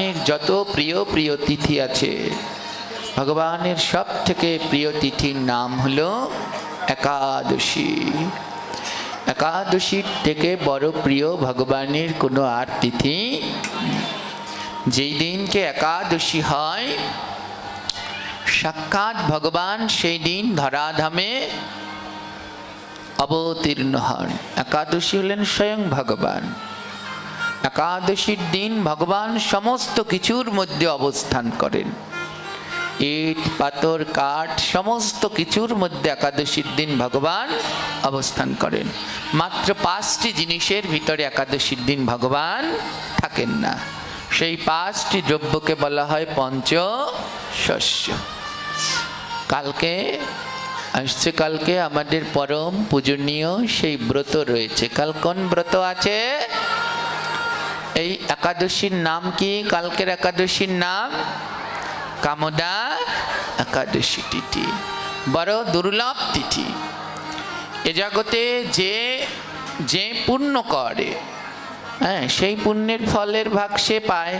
ভগবানের যত প্রিয় প্রিয় তিথি আছে, ভগবানের সব থেকে প্রিয় তিথির নাম হলো একাদশী। একাদশীর থেকে বড় প্রিয় ভগবানের কোনো আর তিথি। যেই দিনকে একাদশী হয়, সাক্ষাৎ ভগবান সেই দিন ধরাধামে অবতীর্ণ হন। একাদশী হলেন স্বয়ং ভগবান। একাদশীর দিন ভগবান সমস্ত কিছুর মধ্যে অবস্থান করেন। ইট পাথর কাঠ সমস্ত কিছুর মধ্যে একাদশীর দিন ভগবান অবস্থান করেন। মাত্র 5টি জিনিসের ভিতরে একাদশীর দিন ভগবান থাকেন না। সেই 5টি দ্রব্যকে বলা হয় পঞ্চশস্য। কালকে আসছে, কালকে আমাদের পরম পূজনীয় সেই ব্রত রয়েছে। কাল কোন ব্রত আছে? এই একাদশীর নাম কি? কালকের একাদশীর নাম কামদা একাদশী তিথি। বড় দুর্লভ তিথি। এ জগতে যে পুণ্য করে, সেই পুণ্যের ফলের ভাগ সে পায়।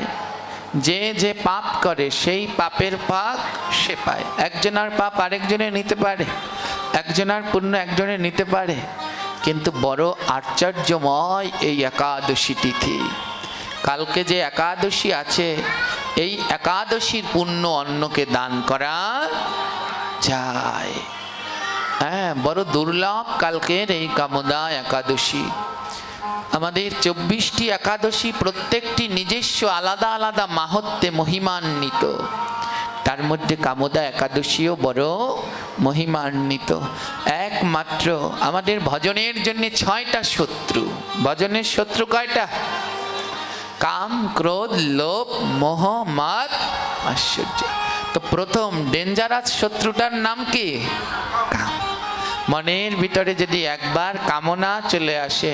যে পাপ করে সেই পাপের ভাগ সে পায়। একজনের পাপ আরেকজনে নিতে পারে, একজনের পুণ্য একজনে নিতে পারে। কিন্তু বড় আশ্চর্যময় এই একাদশী তিথি। কালকে যে একাদশী আছে, এই একাদশীর পুণ্য অন্যকে দান করা যায়। বড় দুর্লভ কালকের এই কামদা একাদশী। আমাদের 24টি একাদশী প্রত্যেকটি নিজস্ব আলাদা আলাদা মাহাত্ম্যে মহিমান্বিত। তার মধ্যে কামদা একাদশীও বড় মহিমান্বিত। একমাত্র আমাদের ভজনের জন্য 6টা শত্রু। ভজনের শত্রু কয়টা? কাম, ক্রোধ, লোভ, মোহ, মাদ, আশ্চর্য। তো প্রথম ডেঞ্জারাস শত্রুটার নাম কি? কাম। মনের ভিতরে যদি একবার কামনা চলে আসে,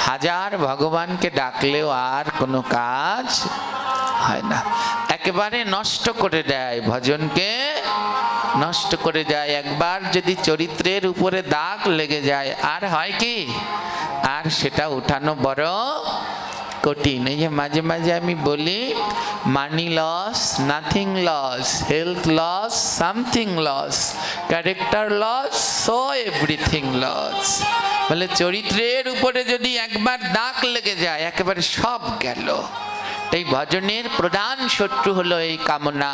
হাজার ভগবানকে ডাকলেও আর কোনো কাজ হয় না। একেবারে নষ্ট করে দেয়, ভজনকে নষ্ট করে যায়। একবার যদি চরিত্রের উপরে দাগ লেগে যায়, আর হয় কি? আর সেটা উঠানো বড় কঠিন। এই যে মাঝে মাঝে আমি বলি, money loss, nothing loss, health loss, something loss, character loss, so everything loss. বলে চরিত্রের উপরে যদি একবার দাগ লেগে যায়, একেবারে সব গেল। এই ভজনের প্রধান শত্রু হলো এই কামনা।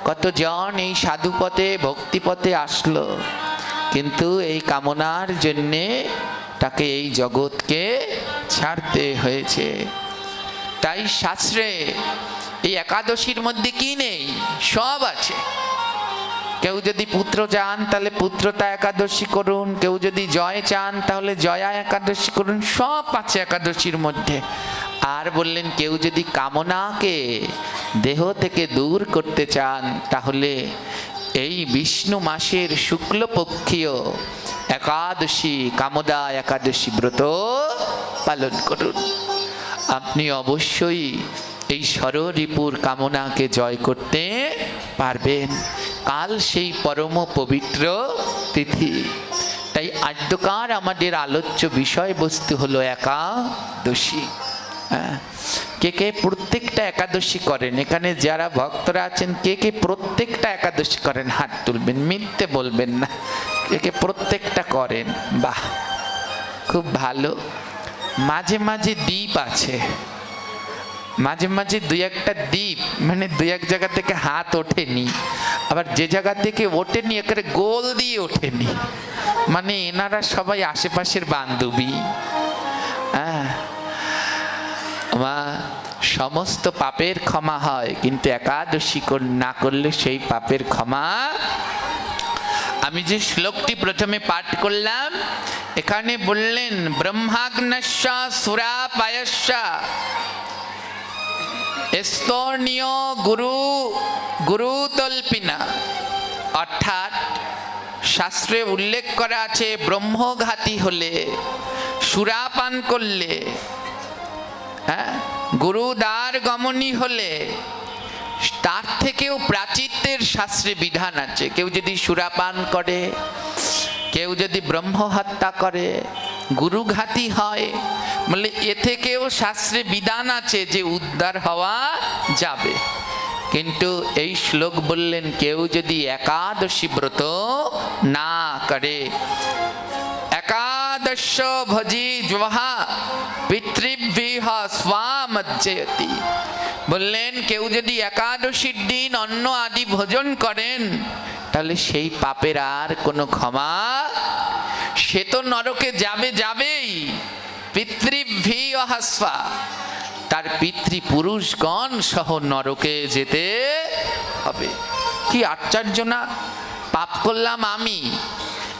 কতজন এই সাধুপথে ভক্তিপথে আসলো, কিন্তু এই কামনার জন্যে তাকে এই জগৎকে ছাড়তে হয়েছে। তাই শাস্ত্রে এই একাদশীর মধ্যে কি নেই? সব আছে। কেউ যদি পুত্র চান তাহলে পুত্রতা একাদশী করুন, কেউ যদি জয় চান তাহলে জয়া একাদশী করুন, সব আছে একাদশীর মধ্যে। আর বললেন কেউ যদি কামনাকে দেহ থেকে দূর করতে চান, তাহলে এই বিষ্ণু মাসের শুক্লপক্ষীয় একাদশী কামদা একাদশী ব্রত পালন করুন। আপনি অবশ্যই এই ষড়রিপুর কামনাকে জয় করতে পারবেন। কাল সেই পরম পবিত্র তিথি। তাই আদ্যকার আমাদের আলোচ্য বিষয়বস্তু হলো একাদশী। কে কে প্রত্যেকটা একাদশী করেন? এখানে যারা ভক্তরা আছেন, কে কে প্রত্যেকটা একাদশী করেন? হাত তুলবেন, মিথ্যে বলবেন না। কে কে প্রত্যেকটা করেন? বাহ, খুব ভালো। মাঝে মাঝে দ্বীপ আছে, মাঝে মাঝে 2-1টা দ্বীপ, মানে 2-1 জায়গা থেকে হাত ওঠেনি, আবার যে জায়গা থেকে ওঠেনি একেবারে গোল দিয়ে ওঠেনি, মানে এনারা সবাই আশেপাশের বান্ধবী। সমস্ত পাপের ক্ষমা হয়, কিন্তু একাদশী না করলে সেই পাপের ক্ষমা। আমি যে শ্লোকটি প্রথমে পাঠ করলাম, এখানে বললেন ব্রহ্মাগ্নস্য সুরাপায়স্য স্তর্ণীয় গুরুতল্পিনা। অর্থাৎ শাস্ত্রে উল্লেখ করা আছে, ব্রহ্মঘাতী হলে, সুরাপান করলে, গুরুদ্বার গমনী হলে, তার থেকেও প্রাচিত্যের শাস্ত্রে বিধান আছে। কেউ যদি সুরাপান করে, কেউ যদি ব্রহ্ম হত্যা করে, গুরুঘাতী হয়, বলে এ থেকেও শাস্ত্রে বিধান আছে যে উদ্ধার হওয়া যাবে, কিন্তু এই শ্লোক বললেন কেউ যদি একাদশী ব্রত না করে, একাদশ ভজি জহা পিতৃভ্যঃ স্বামজ্জয়তি, বললেন কেউ যদি একাদশীর দিন অন্ন আদি ভোজন করেন তাহলে সেই পাপের আর কোনো ক্ষমা, সে তো নরকে যাবেই। পিতৃভ্যঃ স্বা, তার পিতৃপুরুষগণ সহ নরকে যেতে হবে। কি আশ্চর্য না! পাপ করলাম আমি,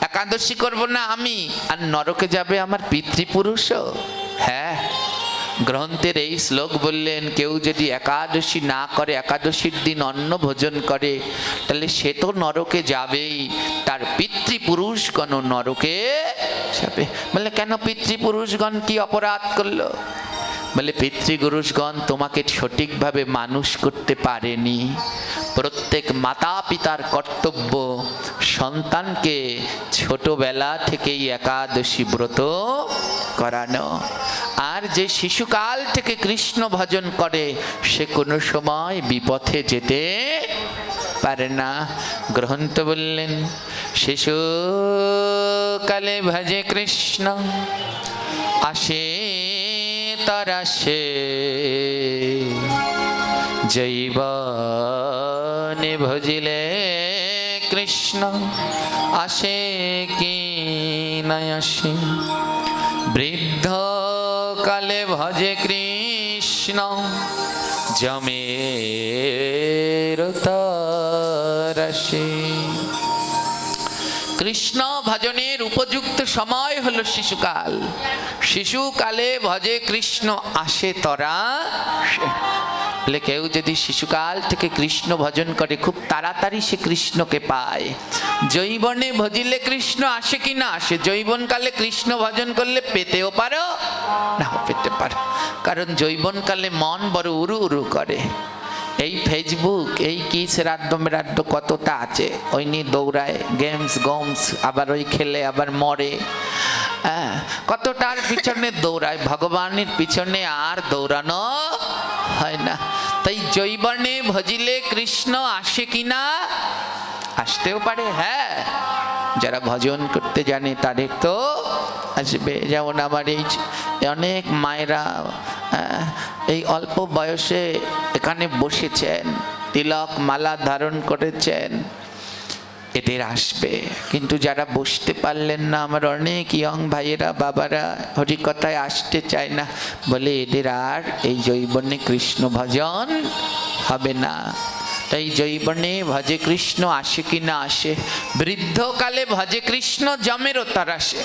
একাদশী করব না আমি, আর নরকে যাবে আমার পিতৃপুরুষও। হ্যাঁ, গ্রন্থের এই শ্লোক বললেন কেউ যদি একাদশী না করে, একাদশীর দিন অন্ন ভোজন করে, তাহলে সে তো নরকে যাবেই, তার পিতৃপুরুষগণ নরকে যাবে। বলে কেন পিতৃপুরুষগণ কি অপরাধ করলো? বলে পিতৃপুরুষগণ তোমাকে সঠিকভাবে মানুষ করতে পারেনি। প্রত্যেক মাতা পিতার কর্তব্য সন্তানকে ছোটবেলা থেকেই একাদশী ব্রত করানো। আর যে শিশুকাল থেকে কৃষ্ণ ভজন করে সে কোনো সময় বিপথে যেতে পারে না। গ্রন্থ বললেন শিশুকালে ভজে কৃষ্ণ আসে তরাসে, জৈবনে ভজিলে কৃষ্ণ আসে কি না আসে। বৃদ্ধ কালে ভজে কৃষ্ণ জমের তরাসে। কৃষ্ণ ভজনের উপযুক্ত সময় হলো শিশুকাল। শিশুকালে ভজে কৃষ্ণ আসে তরা। বলে কেউ যদি শিশুকাল থেকে কৃষ্ণ ভজন করে খুব তাড়াতাড়ি সে কৃষ্ণকে পায়। যৌবনে ভজিলে কৃষ্ণ আসে কি না আসে? যৌবনকালে কৃষ্ণ ভজন করলে পেতেও পারো, নাও পেতে পারো, কারণ যৌবনকালে মন বড় উড়ু উড়ু করে। এই ফেসবুক, এই কি শ্রাদ্ধ মেরাদ্ধ কতটা আছে, ওই নিয়ে দৌড়ায়, গেমস গমস, আবার ওই খেলে আবার মরে। হ্যাঁ, কতটার পিছনে দৌড়ায়, ভগবানের পিছনে আর দৌড়ানো হয় না। তাই যৌবনে ভজিলে কৃষ্ণ আসে কিনা? আসতেও পারে। হ্যাঁ, যারা ভজন করতে জানে তাদের তো আসবে। যেমন আমার এই অনেক মায়েরা এই অল্প বয়সে এখানে বসেছেন, তিলক মালা ধারণ করেছেন, এদের আসবে। কিন্তু যারা বসতে পারলেন না, আমার অনেক ইয়ং ভাইয়েরা বাবারা হরিকথায় আসতে চায় না, বলে এদের আর এই যৌবনে কৃষ্ণ ভজন হবে না। তাই যৌবনে ভজে কৃষ্ণ আসে কি না আসে। বৃদ্ধকালে ভজে কৃষ্ণ জমেরও তরাসে।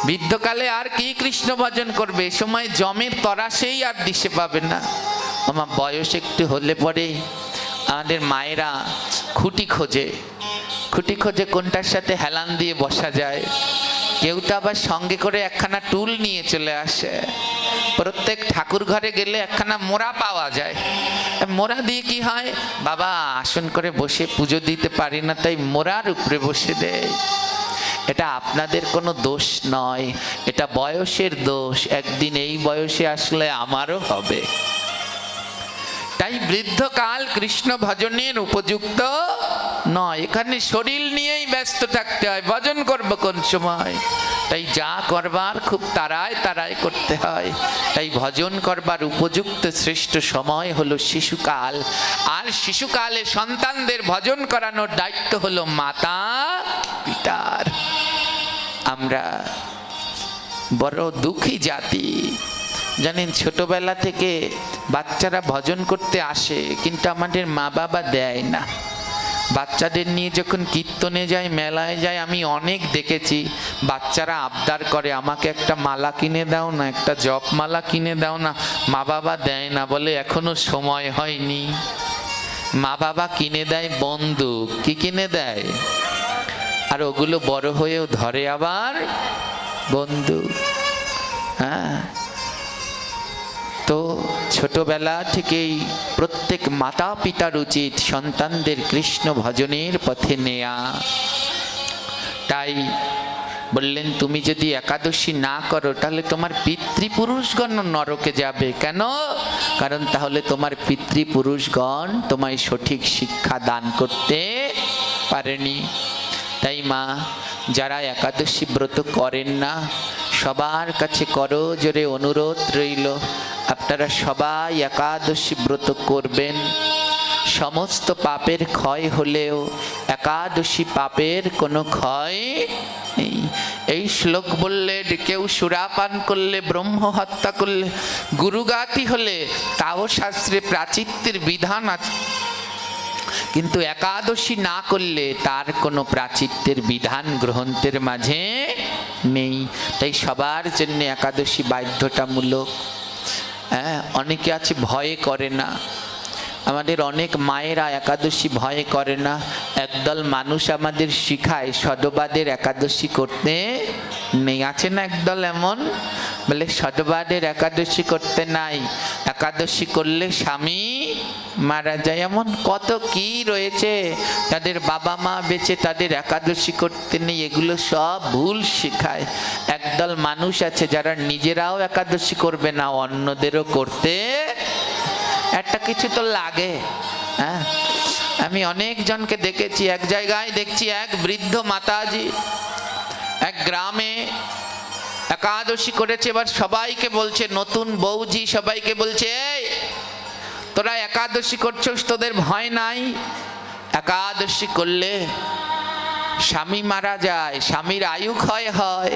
বৃদ্ধকালে আর কি কৃষ্ণ ভজন করবে? সময় জমের তরাসেই আর দিশে পাবে না। আমার বয়স একটু হলে পরে আমাদের মায়েরা খুঁটি খোঁজে, খুঁটি খোঁজে কোনটার সাথে হেলান দিয়ে বসা যায়। কেউটা আবার সঙ্গে করে একখানা টুল নিয়ে চলে আসে। প্রত্যেক ঠাকুর ঘরে গেলে একখানা মোড়া পাওয়া যায়। মোড়া দিয়ে কি হয়, বাবা আসন করে বসে পুজো দিতে পারি না, তাই মোড়ার উপরে বসে দেয়। এটা আপনাদের কোনো দোষ নয়, এটা বয়সের দোষ। একদিন এই বয়সে আসলে আমারও হবে। তাই বৃদ্ধকাল কৃষ্ণ ভজনের উপযুক্ত নয়। এখানে শরীর নিয়েই ব্যস্ত থাকতে হয়, ভজন করবো কোন সময়? তাই যা করবার খুব তাড়ায় তাড়ায় করতে হয়। তাই ভজন করবার উপযুক্ত শ্রেষ্ঠ সময় হলো শিশুকাল। আর শিশুকালে সন্তানদের ভজন করানোর দায়িত্ব হলো মাতা পিতার। আমরা বড় দুঃখী জাতি, জানেন, ছোটবেলা থেকে বাচ্চারা ভজন করতে আসে, কিন্তু আমাদের মা বাবা দেয় না। বাচ্চাদের নিয়ে যখন কীর্তনে যায়, মেলায় যায়, আমি অনেক দেখেছি বাচ্চারা আবদার করে, আমাকে একটা মালা কিনে দাও না, একটা জপ মালা কিনে দাও না। মা বাবা দেয় না, বলে এখনো সময় হয়নি। মা বাবা কিনে দেয় বন্দুক। কি কিনে দেয়? আর ওগুলো বড় হয়েও ধরে আবার বন্দুক। হ্যাঁ, তো ছোটবেলা থেকেই প্রত্যেক মাতা পিতার উচিত সন্তানদের কৃষ্ণ ভজনের পথে নেয়া। তাই বললেন তুমি যদি একাদশী না করো তাহলে তোমার পিতৃপুরুষগণ নরকে যাবে। কেন? কারণ তাহলে তোমার পিতৃপুরুষগণ তোমায় সঠিক শিক্ষা দান করতে পারেনি। তাই মা, যারা একাদশী ব্রত করেন না সবার কাছে করো জোরে অনুরোধ রইল, আপনারা সবাই একাদশী ব্রত করবেন। সমস্ত পাপের ক্ষয় হলেও একাদশী পাপের কোনো ক্ষয় নেই। এই শ্লোক বললে, কেউ সুরাপান করলে, ব্রহ্ম হত্যা করলে, গুরুগাতি হলে তাও শাস্ত্রে প্রাচিত্যের বিধান আছে, কিন্তু একাদশী না করলে তার কোনো প্রাচিত্যের বিধান গ্রন্থের মাঝে নেই। তাই সবার জন্য একাদশী বাধ্যতামূলক। হ্যাঁ, অনেকে আছে ভয়ে করে না। আমাদের অনেক মায়েরা একাদশী ভয়ে করে না। একদল মানুষ আমাদের শিখায় সদবাদের একাদশী করতে নেই। আছে না একদল এমন, বলে সদবাদের একাদশী করতে নাই, একাদশী করলে স্বামী মারা যায়। এমন কত কি রয়েছে, তাদের বাবা মা বেঁচে তাদের একাদশী করতে নেই। এগুলো সব ভুল শিখায়। একদল মানুষ আছে যারা নিজেরাও একাদশী করবে না, অন্যদেরও করতে একটা কিছু তো লাগে। হ্যাঁ, আমি অনেক জনকে দেখেছি। এক জায়গায় দেখছি এক বৃদ্ধ মাতাজি এক গ্রামে একাদশী করেছে। এবার সবাইকে বলছে, নতুন বউজি সবাইকে বলছে, এই তোরা একাদশী করছিস, তোদের ভয় নাই? একাদশী করলে স্বামী মারা যায়, স্বামীর আয়ু ক্ষয় হয়।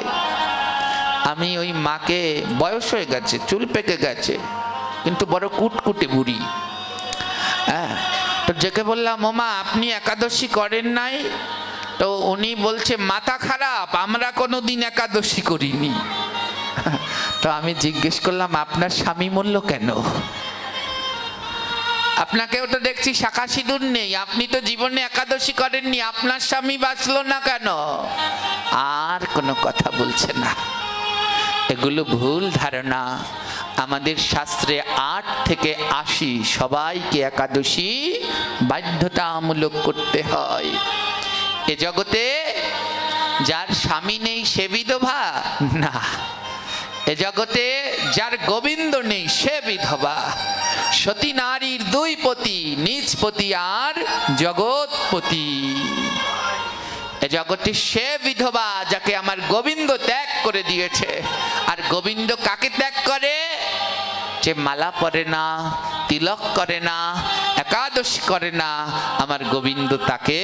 আমি ওই মাকে, বয়স হয়ে গেছে, চুল পেকে গেছে, কিন্তু বড় কুটকুটে বুড়ি। হ্যাঁ, তো যেকে বললাম, ওমা আপনি একাদশী করেন নাই? তো উনি বলছে, মাথা খারাপ, আমরা কোনোদিন একাদশী করিনি। তো আমি জিজ্ঞেস করলাম, আপনার স্বামী মরল কেন? আপনাকেও তো দেখছি শাখা সিঁদুর নেই, আপনি তো জীবনে একাদশী করেননি, আপনার স্বামী বাঁচলো না কেন? আর কোনো কথা বলছে না। এগুলো ভুল ধারণা। আমাদের শাস্ত্রে 8 থেকে 80 সবাইকে একাদশী বাধ্যতামূলক করতে হয়। এ জগতে যার স্বামী নেই সে বিধবা না, এ জগতে যার গোবিন্দ নেই সে বিধবা। সতী নারীর 2 পতি, নিজ পতি আর জগৎপতি। এ জগতে সে বিধবা যাকে আমার গোবিন্দ ত্যাগ করে দিয়েছে। আর গোবিন্দ কাকে ত্যাগ করে? যে মালা পরে না, তিলক করে না, একাদশী করে না, আমার গোবিন্দ তাকে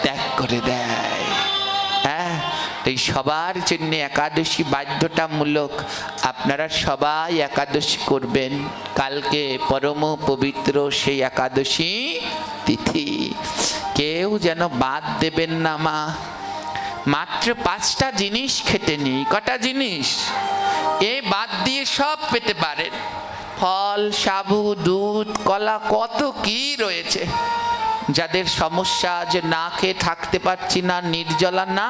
ত্যাগ করে দেয়। হ্যাঁ, এই সবার জন্য একাদশী বাধ্যতামূলক। আপনারা সবাই একাদশী করবেন। কালকে পরম পবিত্র সেই একাদশী তিথি, কেউ যেন বাদ দেবেন না মা। মাত্র 5টা জিনিস খেতে নেই। কটা জিনিস? এই বাদ দিয়ে সব পেতে পারেন। ফল, সাবু, দুধ, কলা, কত কি রয়েছে। যাদের সমস্যা যে না খেয়ে থাকতে পারছি না, নির্জলা, না,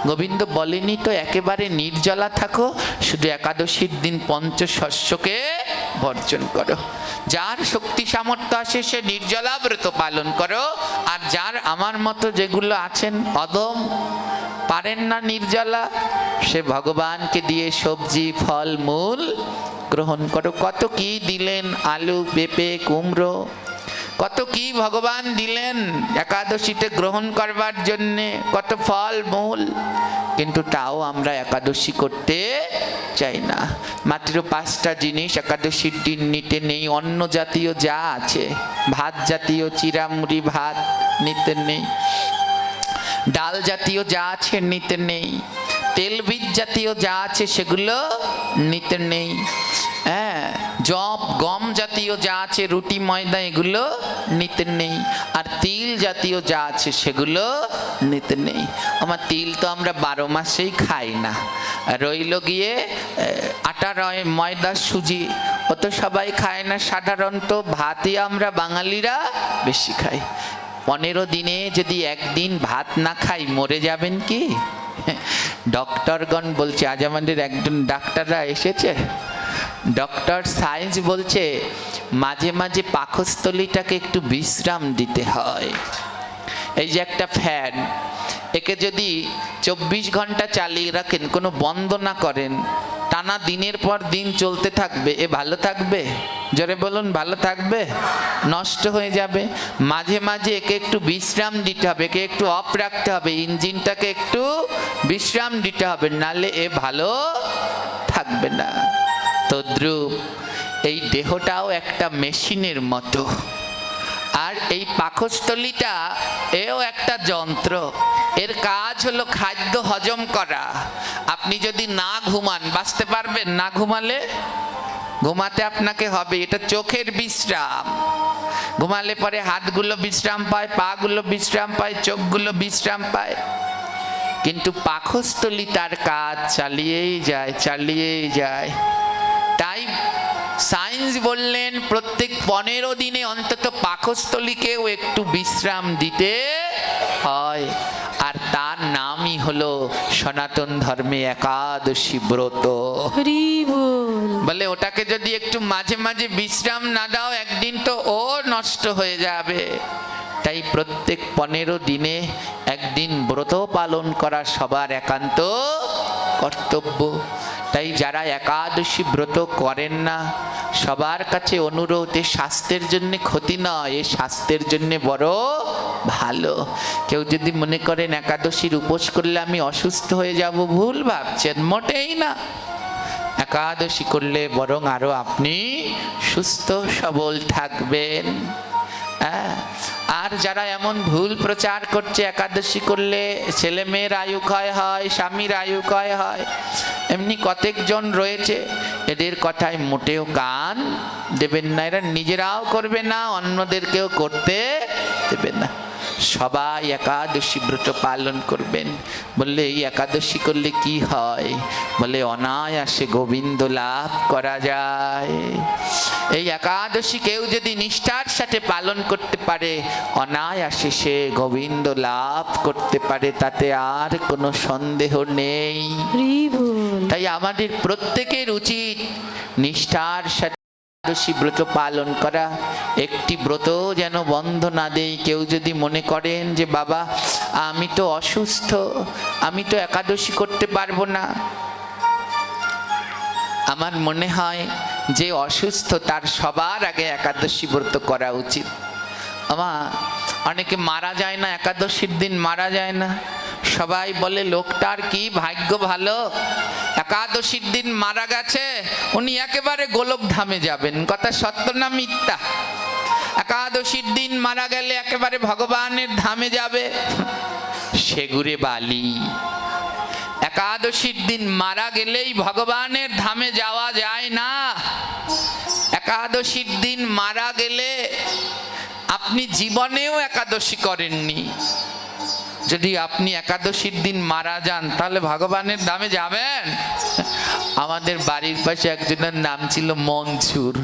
গোবিন্দ বলেনি তো একেবারে নির্জলা থাকো, শুধু একাদশীর দিন পঞ্চশস্যকে বর্জন করো। যার শক্তি সামর্থ্য আসে সে নির্জলা ব্রত পালন করো। আর যার আমার মতো যেগুলো আছেন অদম, পারেন না নির্জলা, সে ভগবানকে দিয়ে সবজি ফল মূল গ্রহণ করো। কত কি দিলেন, আলু, পেঁপে, কুমড়ো, কত কি ভগবান দিলেন একাদশীতে গ্রহণ করবার জন্যে, কত ফল মূল, কিন্তু তাও আমরা একাদশী করতে চাই না। মাত্র 5টা জিনিস একাদশীর দিন নিতে নেই। অন্ন জাতীয় যা আছে, ভাত জাতীয় চিড়ামুড়ি ভাত নিতে নেই, ডাল জাতীয় যা আছে নিতে নেই, তেল বীজ জাতীয় যা আছে সেগুলো নিতে নেই। হ্যাঁ, জব গম জাতীয় যা আছে, রুটি ময়দা, এগুলো নিতে নেই। আর তিল জাতীয় যা আছে সেগুলো নিতে নেই। আমার তিল তো আমরা 12 মাসেই খাই না। রইল গিয়ে আটা, ময়দা, সুজি, ও তো সবাই খায় না। সাধারণত ভাতই আমরা বাঙালিরা বেশি খাই। 15 দিনে যদি একদিন ভাত না খাই মরে যাবেন কি? ডক্টরগণ বলছে, আজ আমাদের একজন ডাক্তাররা এসেছে, ডক্টর সায়েন্স বলছে মাঝে মাঝে পাকস্থলীটাকে একটু বিশ্রাম দিতে হয়। এই যে একটা ফ্যান, একে যদি 24 ঘন্টা চালিয়ে রাখেন, কোনো বন্ধ না করেন, টানা দিনের পর দিন চলতে থাকবে, এ ভালো থাকবে? জোরে বলুন, ভালো থাকবে? নষ্ট হয়ে যাবে। মাঝে মাঝে একে একটু বিশ্রাম দিতে হবে, একে একটু অফ রাখতে হবে, ইঞ্জিনটাকে একটু বিশ্রাম দিতে হবে, নালে এ ভালো থাকবে না। তদ্রূপ এই দেহটাও একটা মেশিনের মতো, আর এই পাকস্থলীটা এও একটা যন্ত্র। এর কাজ হলো খাদ্য হজম করা। আপনি যদি না ঘুমান, বাঁচতে পারবেন? না ঘুমালে, ঘুমাতে আপনাকে হবে, এটা চোখের বিশ্রাম। ঘুমালে পরে হাতগুলো বিশ্রাম পায়, পাগুলো বিশ্রাম পায়, চোখগুলো বিশ্রাম পায়, কিন্তু পাকস্থলী তার কাজ চালিয়েই যায়, চালিয়েই যায়। তাই সায়েন্স বললেন প্রত্যেক 15 দিনে অন্তত পাকস্থলীকেও একটু বিশ্রাম দিতে হয়, আর তার নামই হলো সনাতন ধর্মে একাদশী ব্রত। বলে ওটাকে যদি একটু মাঝে মাঝে বিশ্রাম না দাও, একদিন তো ও নষ্ট হয়ে যাবে। তাই প্রত্যেক 15 দিনে একদিন ব্রত পালন করা সবার একান্ত কর্তব্য। তাই যারা একাদশী ব্রত করেন না, সবার কাছে অনুরোধ, এ স্বাস্থ্যের জন্য ক্ষতি নয়, এ স্বাস্থ্যের জন্য বড় ভালো। কেউ যদি মনে করেন একাদশীর উপোস করলে আমি অসুস্থ হয়ে যাব, ভুল ভাবছেন, মোটেই না। একাদশী করলে বরং আরো আপনি সুস্থ সবল থাকবেন। আর যারা এমন ভুল প্রচার করছে একাদশী করলে ছেলে মেয়ের আয়ু ক্ষয় হয়, স্বামীর আয়ু ক্ষয় হয়, এমনি কতজন রয়েছে, এদের কথায় মোটেও কান দেবেন না। এরা নিজেরাও করবে না, অন্যদেরকেও করতে দেবে না। সবাই একাদশী ব্রত পালন করবেন। বললে এই একাদশী করলে কি হয়? বলে অনায়াসে গোবিন্দ লাভ করা যায়। এই একাদশী কেউ যদি নিষ্ঠার সাথে পালন করতে পারে, অনায়াসে সে গোবিন্দ লাভ করতে পারে, তাতে আর কোনো সন্দেহ নেই। তাই আমাদের প্রত্যেকের উচিত নিষ্ঠার সাথে একাদশী ব্রত পালন করা। একটি ব্রত যেন বন্ধ না দেই। কেউ যদি মনে করেন যে বাবা আমি তো অসুস্থ, আমি তো একাদশী করতে পারবো না, আমার মনে হয় যে অসুস্থ তার সবার আগে একাদশী ব্রত করা উচিত। অনেকে মারা যায় না, একাদশীর দিন মারা যায় না, সবাই বলে লোকটার কি ভাগ্য ভালো, একাদশীর দিন মারা গেছে, উনি একেবারে গোলক ধামে যাবেন। কথা সত্য না মিথ্যা? একাদশীর দিন মারা গেলে একেবারে ভগবানের ধামে যাবে, সেগুড়ে বালি। একাদশীর দিন মারা গেলেই ভগবানের ধামে যাওয়া যায় না। একাদশীর দিন মারা গেলে আপনি জীবনেও একাদশী করেননি। যদি আপনি একাদশীর দিন মারা যান তাহলে ভগবানের ধামে যাবেন? আমাদের বাড়ির পাশে একজনের নাম ছিল মনসুর,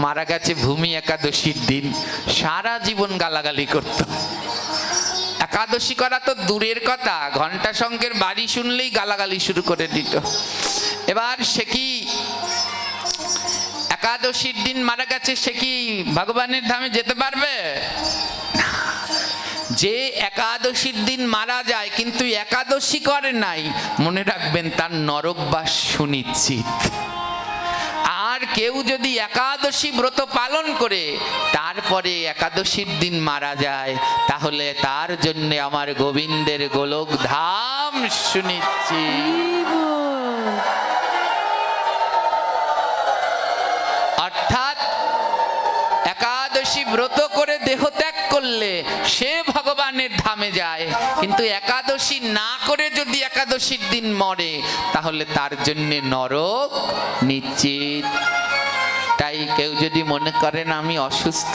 মারা গেছে ভূমি একাদশীর দিন। সারা জীবন গালাগালি করত। একাদশী করা তো দূরের কথা, ঘন্টা শঙ্খের বাড়ি শুনলেই গালাগালি শুরু করে দিত। এবার সে কি একাদশীর দিন মারা গেছে, সে কি ভগবানের ধামে যেতে পারবে? যে একাদশীর দিন মারা যায় কিন্তু একাদশী করে নাই, মনে রাখবেন তার নরকবাস সুনিশ্চিত। আর কেউ যদি একাদশী ব্রত পালন করে তারপরে একাদশীর দিন মারা যায়, তাহলে তার জন্য আমার গোবিন্দের গোলক ধাম সুনিশ্চিত। অর্থাৎ একাদশী ব্রত করে দেহ ত্যাগ করলে সে ভগবানের ধামে যায়, কিন্তু একাদশী না করে যদি একাদশীর দিন মরে তাহলে তার জন্য নরক নিশ্চিত। তাই কেউ যদি মনে করেন আমি অসুস্থ,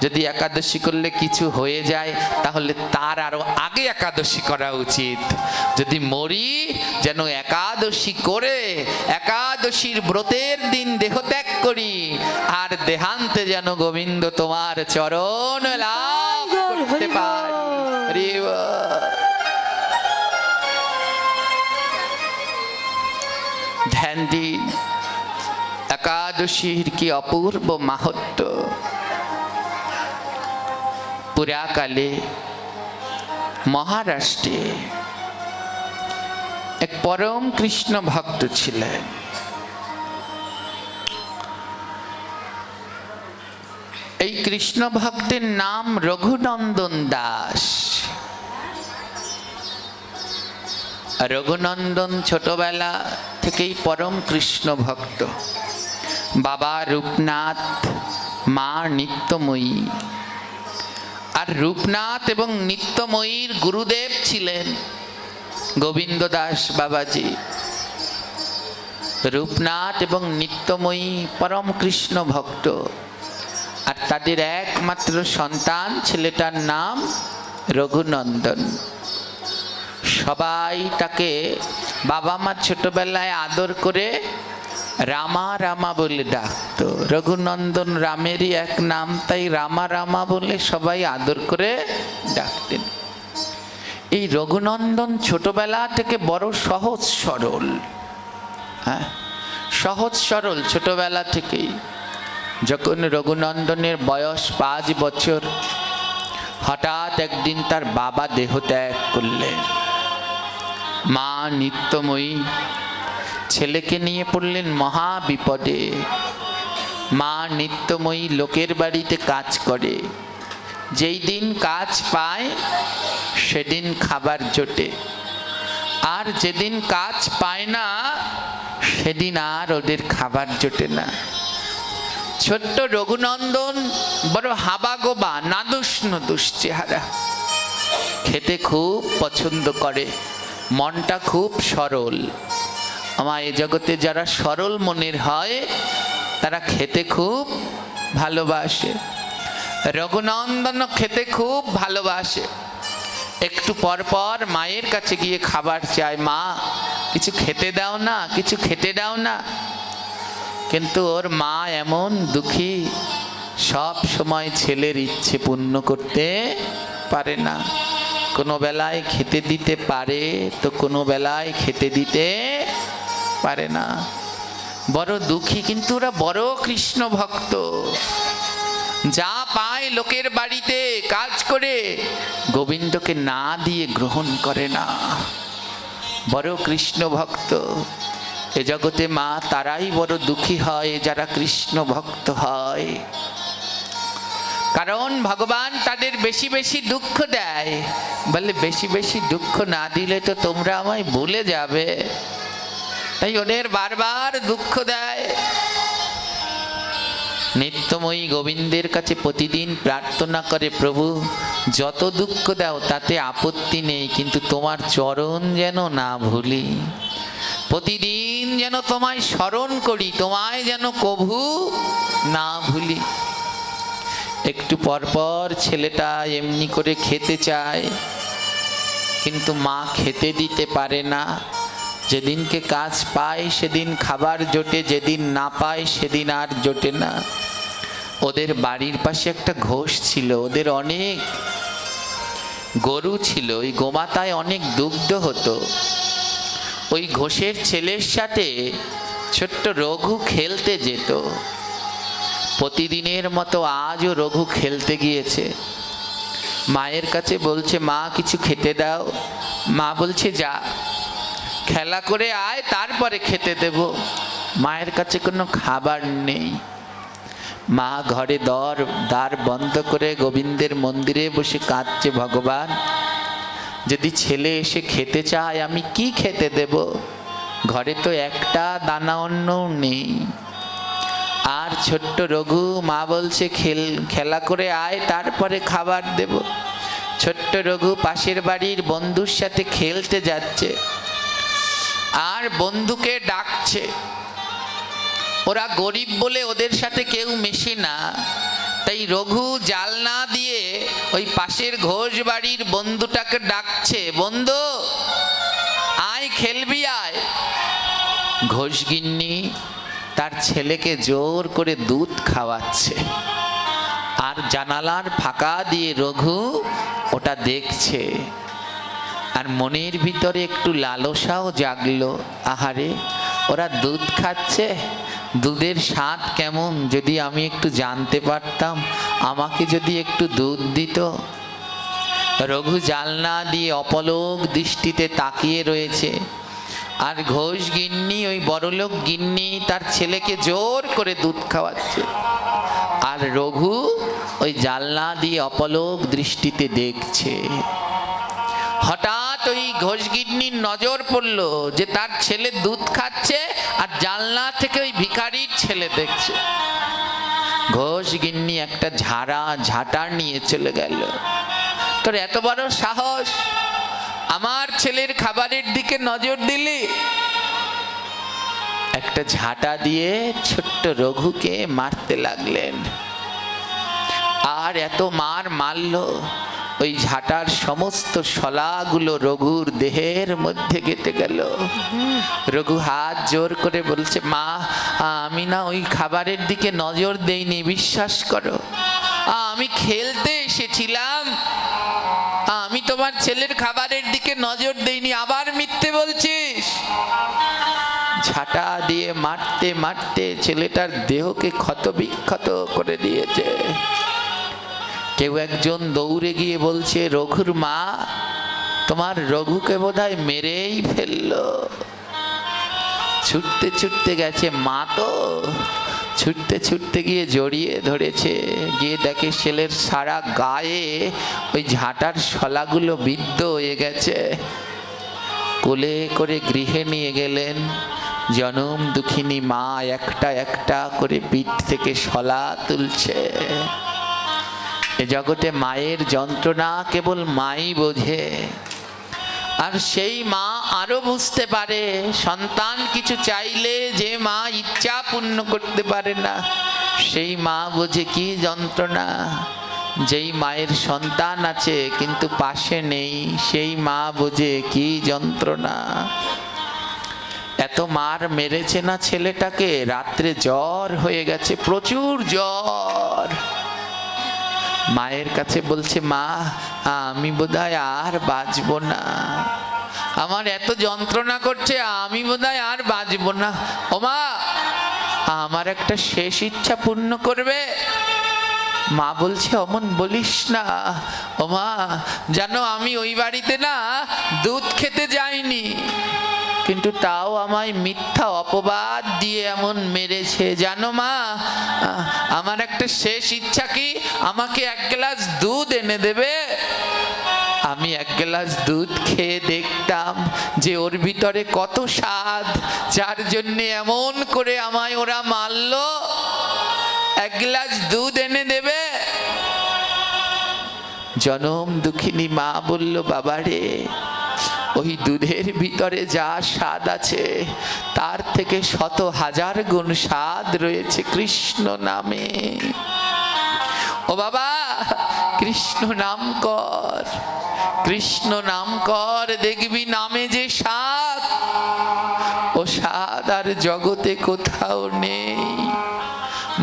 যদি একাদশী করলে কিছু হয়ে যায়, তাহলে তার আরো আগে একাদশী করা উচিত। যদি মরি যেন একাদশী করে একাদশীর ব্রতের দিন দেহত্যাগ করি, আর দেহান্তে যেন গোবিন্দ তোমার চরণ লাভ করতে পারি। ধ্যান দিন, একাদশীর কি অপূর্ব মাহাত্ম্য। পুরাকালে মহারাষ্ট্রে এক পরম কৃষ্ণ ভক্ত ছিলেন। এই কৃষ্ণ ভক্তের নাম রঘুনন্দন দাস। রঘুনন্দন ছোটবেলা থেকেই পরম কৃষ্ণ ভক্ত। বাবা রূপনাথ, মা নিত্যময়ী। আর রূপনাথ এবং নিত্যময়ীর গুরুদেব ছিলেন গোবিন্দ দাস বাবাজি। রূপনাথ এবং নিত্যময়ী পরম কৃষ্ণ ভক্ত। আর তাদের একমাত্র সন্তান, ছেলেটার নাম রঘুনন্দন। সবাই তাকে বাবা মা ছোটবেলায় আদর করে রামা রামা বলে ডাকত। রঘুনন্দন রামেরই এক নাম, তাই রামা রামা বলে সবাই আদর করে ডাকতেন। এই রঘুনন্দন ছোটবেলা থেকে বড় সহজ সরল, সহজ সরল ছোটবেলা থেকেই। যখন রঘুনন্দনের বয়স 5 বছর, হঠাৎ একদিন তার বাবা দেহত্যাগ করলেন। মা নিত্যময়ী ছেলেকে নিয়ে পড়লেন মহা বিপদে। মা নিত্যময়ী লোকের বাড়িতে কাজ করে। যেই দিন কাজ পায় সেদিন খাবার জোটে, আর যেদিন কাজ পায় না সেদিন আর ওদের খাবার জোটে না। ছোট্ট রঘুনন্দন বড় হাবাগোবা, নাদুস নদুস চেহারা, খেতে খুব পছন্দ করে, মনটা খুব সরল। আমার এ জগতে যারা সরল মনের হয় তারা খেতে খুব ভালোবাসে। রঘুনন্দনও খেতে খুব ভালোবাসে। একটু পর পর মায়ের কাছে গিয়ে খাবার চায়, মা কিছু খেতে দাও না, কিছু খেতে দাও না। কিন্তু ওর মা এমন দুঃখী, সব সময় ছেলের ইচ্ছে পূর্ণ করতে পারে না। কোনো বেলায় খেতে দিতে পারে তো কোনো বেলায় খেতে দিতে পারে না। বড় দুঃখী, কিন্তু ওরা বড় কৃষ্ণ ভক্ত। যা পায় লোকের বাড়িতে কাজ করে গোবিন্দকে না দিয়ে গ্রহণ করে না। বড় কৃষ্ণ ভক্ত। এ জগতে মা তারাই বড় দুঃখী হয় যারা কৃষ্ণ ভক্ত হয়। কারণ ভগবান তাদের বেশি বেশি দুঃখ দেয়। বলে বেশি বেশি দুঃখ না দিলে তো তোমরা আমায় ভুলে যাবে, তাই ওদের বারবার দুঃখ দেয়। নিত্যময়ী গোবিন্দের কাছে প্রতিদিন প্রার্থনা করে, প্রভু যত দুঃখ দাও তাতে আপত্তি নেই, কিন্তু তোমার চরণ যেন না ভুলি। প্রতিদিন যেন তোমায় স্মরণ করি, তোমায় যেন কভু না ভুলি। একটু পরপর ছেলেটা এমনি করে খেতে চায়, কিন্তু মা খেতে দিতে পারে না। যেদিনকে কাজ পায় সেদিন খাবার জোটে, যেদিন না পায় সেদিন আর জোটে না। ওদের বাড়ির পাশে একটা ঘোষ ছিল, ওদের অনেক গরু ছিল, ওই গোমাতায় অনেক দুগ্ধ হতো। ওই ঘোষের ছেলের সাথে ছোট্ট রঘু খেলতে যেত। প্রতিদিনের মতো আজও রঘু খেলতে গিয়েছে। মায়ের কাছে বলছে, মা কিছু খেতে দাও। মা বলছে, যা খেলা করে আয়, তারপরে খেতে দেব। মায়ের কাছে কোনো খাবার নেই। মা ঘরে দ্বার বন্ধ করে গোবিন্দের মন্দিরে বসে কাঁদছে, ভগবান যদি ছেলে এসে খেতে চায় আমি কি খেতে দেব? ঘরে তো একটা দানা অন্নও নেই। আর ছোট্ট রঘু, মা বলছে খেলা করে আয়, তারপরে খাবার দেব। ছোট্ট রঘু পাশের বাড়ির বন্ধুর সাথে খেলতে যাচ্ছে, আর বন্ধুকে ডাকছে। ওরা গরিব বলে ওদের সাথে কেউ মেশে না, তাই রঘু জাল না দিয়ে ওই পাশের ঘোষ বাড়ির বন্ধুটাকে ডাকছে, বন্ধু আয় খেলবি আয়। ঘোষগিন্নি তার ছেলেকে জোর করে দুধ খাওয়াচ্ছে, আর জানালার ফাঁকা দিয়ে রঘু ওটা দেখছে। আর মনের ভিতরে একটু লালসাও জাগলো, আহারে ওরা দুধ খাচ্ছে, দুধের স্বাদ কেমন যদি আমি একটু জানতে পারতাম, আমাকে যদি একটু দুধ দিত। রঘু জালনা দিয়ে অপলক দৃষ্টিতে তাকিয়ে রয়েছে, আর ঘোষ গিন্নি, ওই বড়লোক গিন্নি তার ছেলেকে জোর করে দুধ খাওয়াচ্ছে, আর রঘু ওই জালনা দিয়ে অপলক দৃষ্টিতে দেখছে। হঠাৎ ওই ঘোষ গিন্নির নজর পড়ল যে তার ছেলে দুধ খাচ্ছে আর জালনা থেকে ওই ভিখারির ছেলে দেখছে। ঘোষ গিন্নি একটা ঝাঁটা নিয়ে চলে গেল। তোর এত বড় সাহস, আমার ছেলের খাবারের দিকে নজর দিলি? একটা ঝাঁটা দিয়ে ছোট্ট রঘুকে মারতে লাগলেন। আর এত মারল, ওই ঝাঁটার সমস্ত শলাগুলো রঘুর দেহের মধ্যে গেঁথে গেল। রঘু হাত জোর করে বলছে, মা, আমি না ওই খাবারের দিকে নজর দেইনি, বিশ্বাস করো, আমি খেলতে এসেছিলাম, আমি তোমার ছেলের খাবারের দিকে নজর দেইনি, আবার মিথ্যে বলছিস। ঝাঁটা দিয়ে মারতে মারতে ছেলেটার দেহকে ক্ষতবিক্ষত করে দিয়েছে। কেউ একজন দৌড়ে গিয়ে বলছে, রঘুর মা, তোমার রঘুকে বোধহয় মেরেই ফেললো। ছুটতে ছুটতে গেছে মা, তো ছুটতে ছুটতে গিয়ে জড়িয়ে ধরেছে, গিয়ে দেখে ছেলের সারা গায়ে ওই ঝাঁটার শলাগুলো বিদ্ধ হয়ে গেছে। কোলে করে গৃহে নিয়ে গেলেন। জনম দুঃখিনী মা একটা একটা করে পিঠ থেকে শলা তুলছে। এ জগতে মায়ের যন্ত্রণা কেবল মাই বোঝে। আর সেই মা আরো বুঝতে পারে, সন্তান কিছু চাইলে যে মা ইচ্ছা পূর্ণ করতে পারে না, সেই মা বোঝে কি যন্ত্রণা। যেই মায়ের সন্তান আছে কিন্তু পাশে নেই, সেই মা বোঝে কি যন্ত্রণা। এত মার মেরেছে না ছেলেটাকে, রাত্রে জ্বর হয়ে গেছে, প্রচুর জ্বর। মায়ের কাছে বলছে, মা, আমি বোধহয় আর বাঁচবো না, আমার এত যন্ত্রণা করছে, আমি বোধহয় আর বাঁচবো না। ও মা, আমার একটা শেষ ইচ্ছা পূর্ণ করবে? মা বলছে, অমন বলিস না। ও মা, জানো আমি ওই বাড়িতে না দুধ খেতে যাইনি, কিন্তু তাও আমায় মিথ্যা অপবাদ দিয়ে এমন মেরেছে, জানো মা। আমার একটা শেষ ইচ্ছা কি, আমাকে এক গ্লাস দুধ এনে দেবে? আমি এক গ্লাস দুধ খেয়ে দেখতাম যে ওর ভিতরে কত স্বাদ, যার জন্য এমন করে আমায় ওরা মারলো। এক গ্লাস দুধ এনে দেবে? জনম দুঃখিনী মা বলল, বাবারে, ওই দুধের ভিতরে যা স্বাদ আছে তার থেকে 100,000 গুণ স্বাদ রয়েছে কৃষ্ণ নামে। ও বাবা, কৃষ্ণ নাম কর, কৃষ্ণ নাম কর, দেখবি নামে যে স্বাদ, ও স্বাদ আর জগতে কোথাও নেই।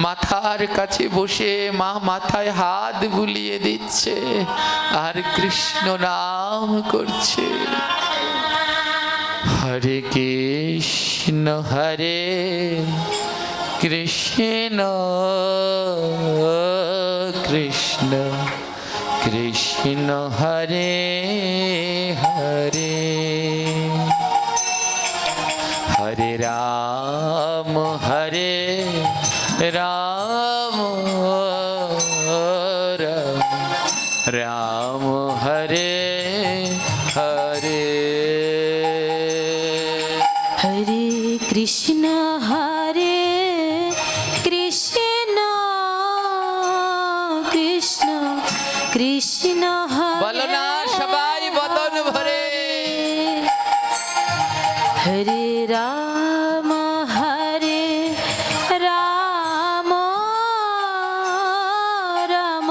মাথার কাছে বসে মা মাথায় হাত বুলিয়ে দিচ্ছে আর কৃষ্ণ নাম করছে। হরে কৃষ্ণ হরে কৃষ্ণ কৃষ্ণ কৃষ্ণ হরে হরে, হরে রাম হরে রাম রাম রাম হরে হরে, হরে কৃষ্ণ হরে কৃষ্ণ কৃষ্ণ কৃষ্ণ হরে। বলো না সবাই বদন ভরে, হরে রাম হরে রাম রাম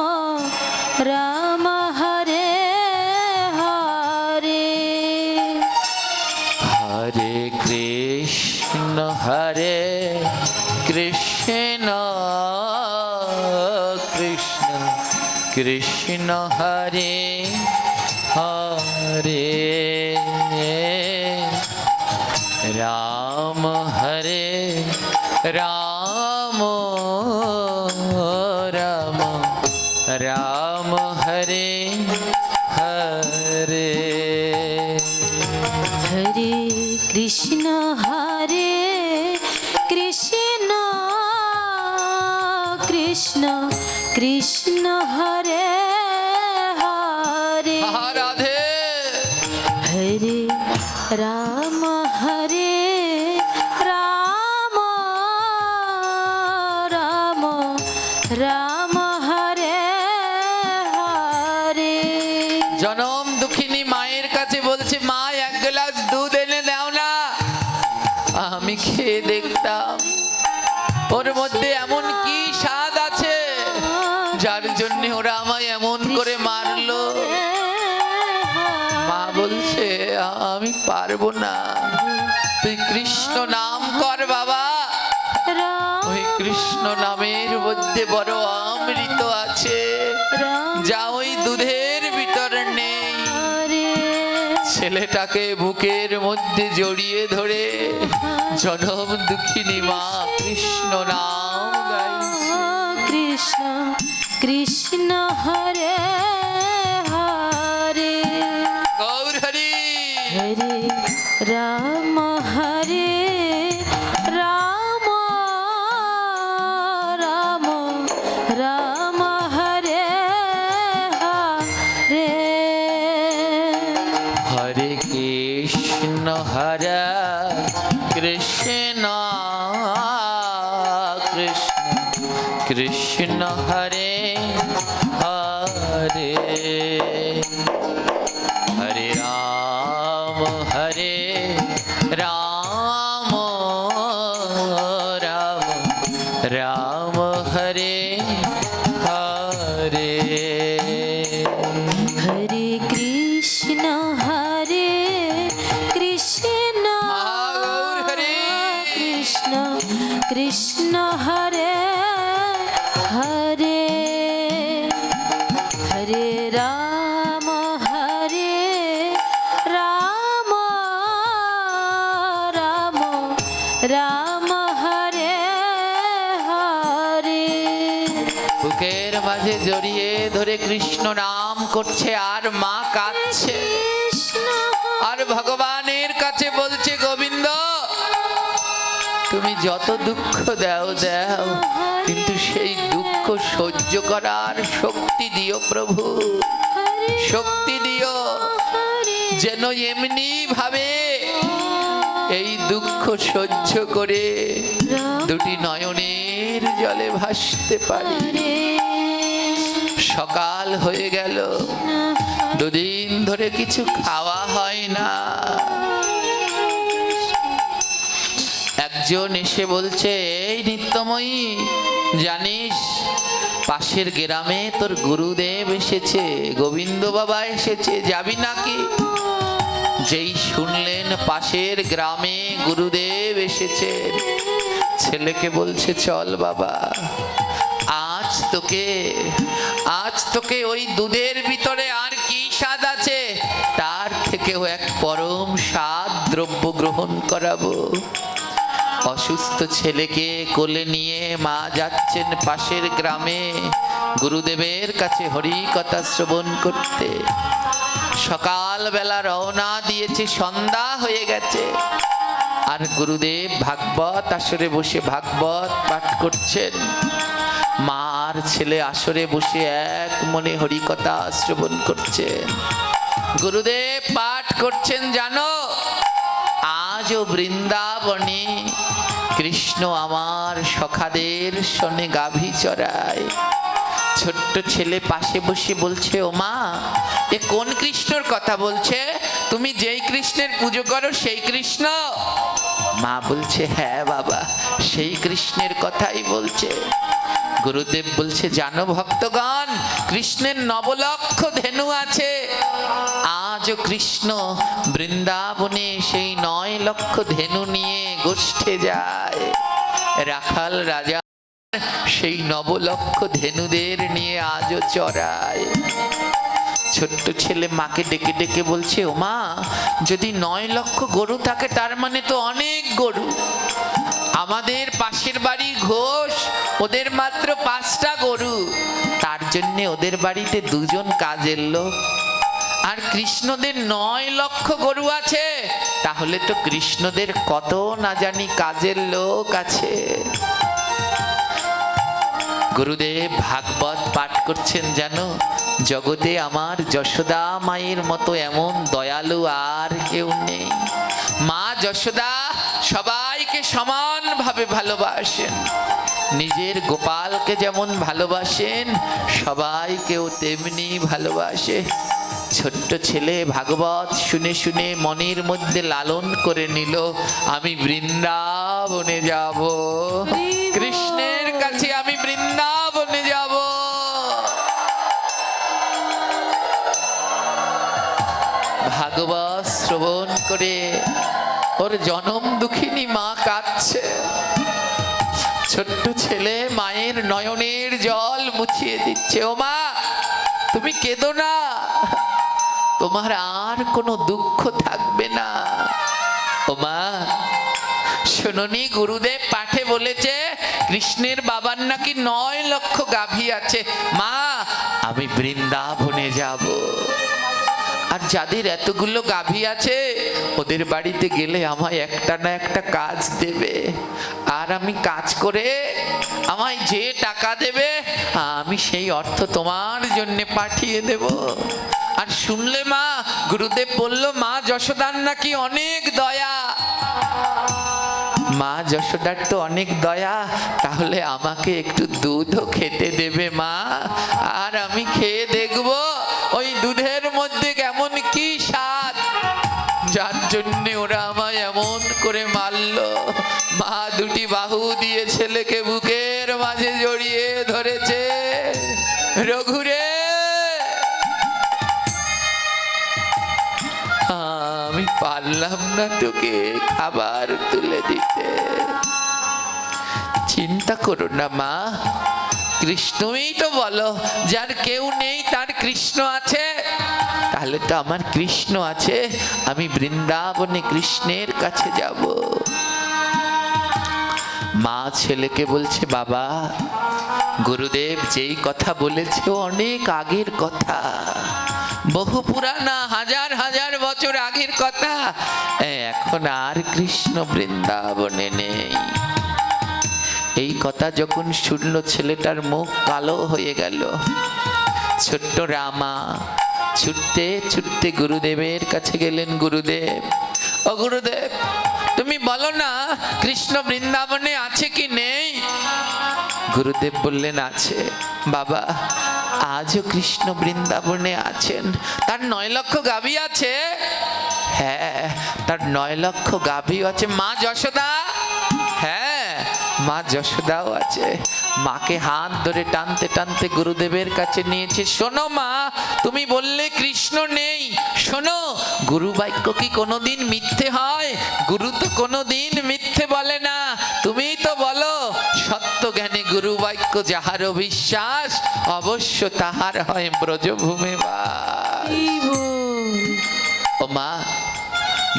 রাম হরে হরে, হরে কৃষ্ণ হরে কৃষ্ণ কৃষ্ণ কৃষ্ণ হরে হরে, রাম হরে রাম রাম রাম হরে হরে। হরে হরে কৃষ্ণ কৃষ্ণ কৃষ্ণ হরে হরে রাধে হরে রাম রাম রাম রাম হরে হরে জনম দুঃখিনী মায়ের কাছে বলছে, মা এক গ্লাস দুধ এনে দাও না, আমি খেয়ে দেখতাম ওর মধ্যে এমন কি স্বাদ আছে যার জন্য ওরা আমায় এমন করে মারলো। মা বলছে, আমি পারবো না, তুই কৃষ্ণ নাম কর বাবা, ওই কৃষ্ণ নামের মধ্যে বড় অমৃত আছে যা ওই দুধের ভিতর নেই। ছেলেটাকে বুকের মধ্যে জড়িয়ে ধরে জনম দুঃখিনী মা কৃষ্ণ নাম গাইছে। কৃষ্ণ কৃষ্ণ হরে হরে গৌর হরি হরে রাম রাম রাম রাম হরে হরে হরে কৃষ্ণ হরে কৃষ্ণ কৃষ্ণ কৃষ্ণ হরে হরে হরে রাম রাম রাম হরে হরে হরে কৃষ্ণ কৃষ্ণ গৌর হরি কৃষ্ণ কৃষ্ণ হরে হরে হরে রাম রাম রাম হরে হরে বুকের মাঝে জড়িয়ে ধরে কৃষ্ণ নাম করছে আর মা কাঁদছে কৃষ্ণ আর ভগবানের কাছে বলছে, গোবিন্দ তুমি যত দুঃখ দাও দাও, কিন্তু সেই দুঃখ সহ্য করার শক্তি দিও প্রভু, শক্তি দিও, যেন এমনি ভাবে এই দুঃখ সহ্য করে দুটি নয়নের জলে ভাসতে পারি। সকাল হয়ে গেল, দুদিন ধরে কিছু খাওয়া হয় না। একজন এসে বলছে, এই নিত্যময়ী, জানিস পাশের গ্রামে তোর গুরুদেব এসেছে, গোবিন্দ বাবা এসেছে, যাবি নাকি? যেই শুনলেন পাশের গ্রামে গুরুদেব এসেছেন, ছেলেকে বলছে, চল বাবা, আজ তোকে ওই দুধের ভিতরে আর কি স্বাদ আছে তার থেকেও এক পরম স্বাদ দ্রব্য গ্রহণ করাবো। অসুস্থ ছেলেকে কোলে নিয়ে মা যাচ্ছেন পাশের গ্রামে গুরুদেবের কাছে হরি কথা শ্রবণ করতে। সকালবেলা রওনা দিয়েছে, সন্ধ্যা হয়ে গেছে, আর গুরুদেব ভাগবত আসরে বসে ভাগবত পাঠ করছেন। মা আর ছেলে আসরে বসে এক মনে হরি কথা শ্রবণ করছেন। গুরুদেব পাঠ করছেন, জানো আজও বৃন্দাবনে কৃষ্ণ আমার সখাদের সনে গাভী চড়ায়। ছোট্ট ছেলে পাশে বসে বলছে, ও মা, এ কোন কৃষ্ণর কথা বলছে? তুমি যেই কৃষ্ণের পুজো করো সেই কৃষ্ণ? মা বলছে, হ্যাঁ বাবা, সেই কৃষ্ণের কথাই বলছে। গুরুদেব বলছে, জানো ভক্তগণ, কৃষ্ণের 9 লক্ষ ধেনু আছে। আজও কৃষ্ণ বৃন্দাবনে সেই 9 লক্ষ ধেনু নিয়ে গোষ্ঠে যায়। রাখাল রাজা সেই 9 লক্ষ ধেনুদের নিয়ে আজও চড়ায়। ছোট্ট ছেলে মাকে ডেকে ডেকে বলছে, ও মা, যদি 9 লক্ষ গরু থাকে তার মানে তো অনেক গরু। আমাদের পাশের বাড়ি ঘোষ, ওদের মাত্র 5টা গরু, তার জন্য ওদের বাড়িতে 2 জন কাজের লোক। আর কৃষ্ণদের 9 লক্ষ গরু আছে, তাহলে তো কৃষ্ণদের কত না জানি কাজের লোক আছে। গুরুদেব ভাগবত পাঠ করছেন, জানো জগতে আমার যশোদা মায়ের মতো এমন দয়ালু আর কেউ নেই। মা যশোদা সবাইকে সমানভাবে ভালোবাসেন, নিজের গোপালকে যেমন ভালোবাসেন সবাইকেও তেমনি ভালোবাসে। ছোট্ট ছেলে ভাগবত শুনে শুনে মনের মধ্যে লালন করে নিল, আমি বৃন্দাবনে যাব, কৃষ্ণের কাছে আমি বৃন্দাবনে যাব। ভাগবত শ্রবণ করে ওর জনম দুঃখিনী মা কাঁদছে। ছোট্ট ছেলে মায়ের নয়নের জল মুছিয়ে দিচ্ছে। ও মা, তুমি কেঁদো না, তোমার আর কোনো দুঃখ থাকবে না। ও মা, শোনোনি গুরুদেব পাঠে বলেছে কৃষ্ণের বাবার নাকি 9 লক্ষ গাভী আছে। মা, আমি বৃন্দাবনে যাব। আর যাদের এতগুলো গাভী আছে ওদের বাড়িতে গেলে আমায় একটা না একটা কাজ দেবে, আর আমি কাজ করে আমায় যে টাকা দেবে আমি সেই অর্থ তোমার জন্য পাঠিয়ে দেব। আর শুনলে মা, গুরুদেব বলল মা যশোদার নাকি অনেক দয়া। মা যশোদার তো অনেক দয়া, তাহলে আমাকে একটু দুধও খেতে দেবে মা, আর আমি খেয়ে দেখব ওই দুধের মধ্যে কেমন কি স্বাদ, যার জন্য ওরা আমায় এমন করে মারলো। মা দুটি বাহু দিয়ে ছেলেকে বুকের মাঝে জড়িয়ে ধরেছে। রঘুরে, আমি পারলাম না তোকে খাবার তুলে দিতে। চিন্তা করো না মা, কৃষ্ণই তো বলো যার কেউ নেই তার কৃষ্ণ আছে, তাহলে তো আমার কৃষ্ণ আছে, আমি বৃন্দাবনে কৃষ্ণের কাছে যাব। মা ছেলেকে বলছে, বাবা গুরুদেব যেই কথা বলেছে অনেক আগের কথা, বহু পুরানা, হাজার হাজার বছর আগের কথা। এখন আর কৃষ্ণ বৃন্দাবনে নেই। এই কথা যখন শুনল ছেলেটার মুখ কালো হয়ে গেল। ছোট্ট রামা ছুটতে ছুটতে গুরুদেবের কাছে গেলেন। গুরুদেব, ও গুরুদেব, তুমি বলো না কৃষ্ণ বৃন্দাবনে আছে কি নেই? গুরুদেব বললেন আছে। বাবা, আজও কৃষ্ণ বৃন্দাবনে আছেন। তার 9 লক্ষ গাভী আছে। হ্যাঁ, তার 9 লক্ষ গাভী আছে। মা যশোদা, হ্যাঁ মা যশোদাও আছে। মাকে হাত ধরে টানতে টানতে গুরুদেবের কাছে নিয়েছে। শোনো মা, তুমি বললে কৃষ্ণ নেই, শোনো, গুরু বাক্য কি কোনোদিন মিথ্যে হয়? গুরু তো কোনোদিন মিথ্যে বলে না। তুমি তো বলো সত্য জ্ঞানে গুরু বাক্য যাহার বিশ্বাস, অবশ্য তাহার হয় ব্রজভূমে বাস। ও মা,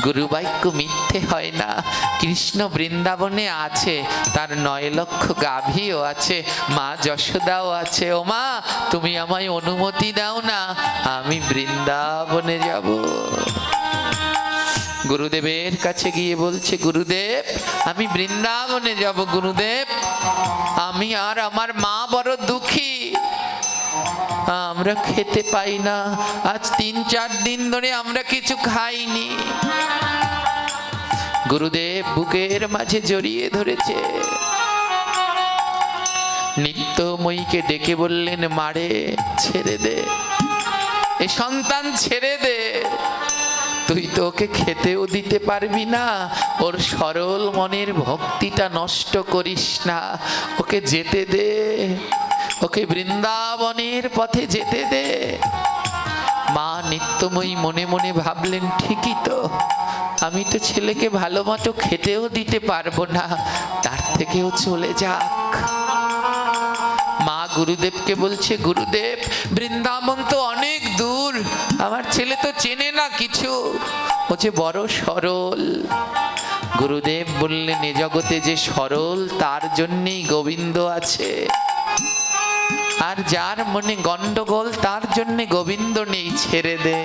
গুরু বাক্য মিথ্যে হয় না। কৃষ্ণ বৃন্দাবনে আছে, তার 9 লক্ষ গাভীও আছে, মা যশোদাও আছে। ও মা, তুমি আমায় অনুমতি দাও না, আমি বৃন্দাবনে যাব। গুরুদেবের কাছে গিয়ে বলছে, গুরুদেব আমি বৃন্দাবনে যাব। গুরুদেব, আমি আর আমার মা বড় দুঃখী, আমরা খেতে পাই না, আজ 3-4 দিন ধরে আমরা কিছু খাইনি। গুরুদেব বুকের মাঝে জড়িয়ে ধরেছে। নিত্যময়ীকে ডেকে বললেন, মারে ছেড়ে দে, এ সন্তান ছেড়ে দে, তুই তো ওকে খেতেও দিতে পারবি না, ওর সরল মনের ভক্তিটা নষ্ট করিস না, ওকে যেতে দে, ওকে বৃন্দাবনের পথে যেতে দে। মা নিত্যময়ী মনে মনে ভাবলেন, ঠিকই তো, আমি তো ছেলেকে ভালো মতো খেতেও দিতে পারবো না, তার থেকেও চলে যাক। মা গুরুদেবকে বলছে, গুরুদেব বৃন্দাবন তো অনেক দূর, আমার ছেলে তো চেনে না কিছু, ও যে বড় সরল। গুরুদেব বললেন, এ জগতে যে সরল তার জন্যই গোবিন্দ আছে। আর যার মনে গন্ডগোল তার জন্য গোবিন্দ নেই, ছেড়ে দে।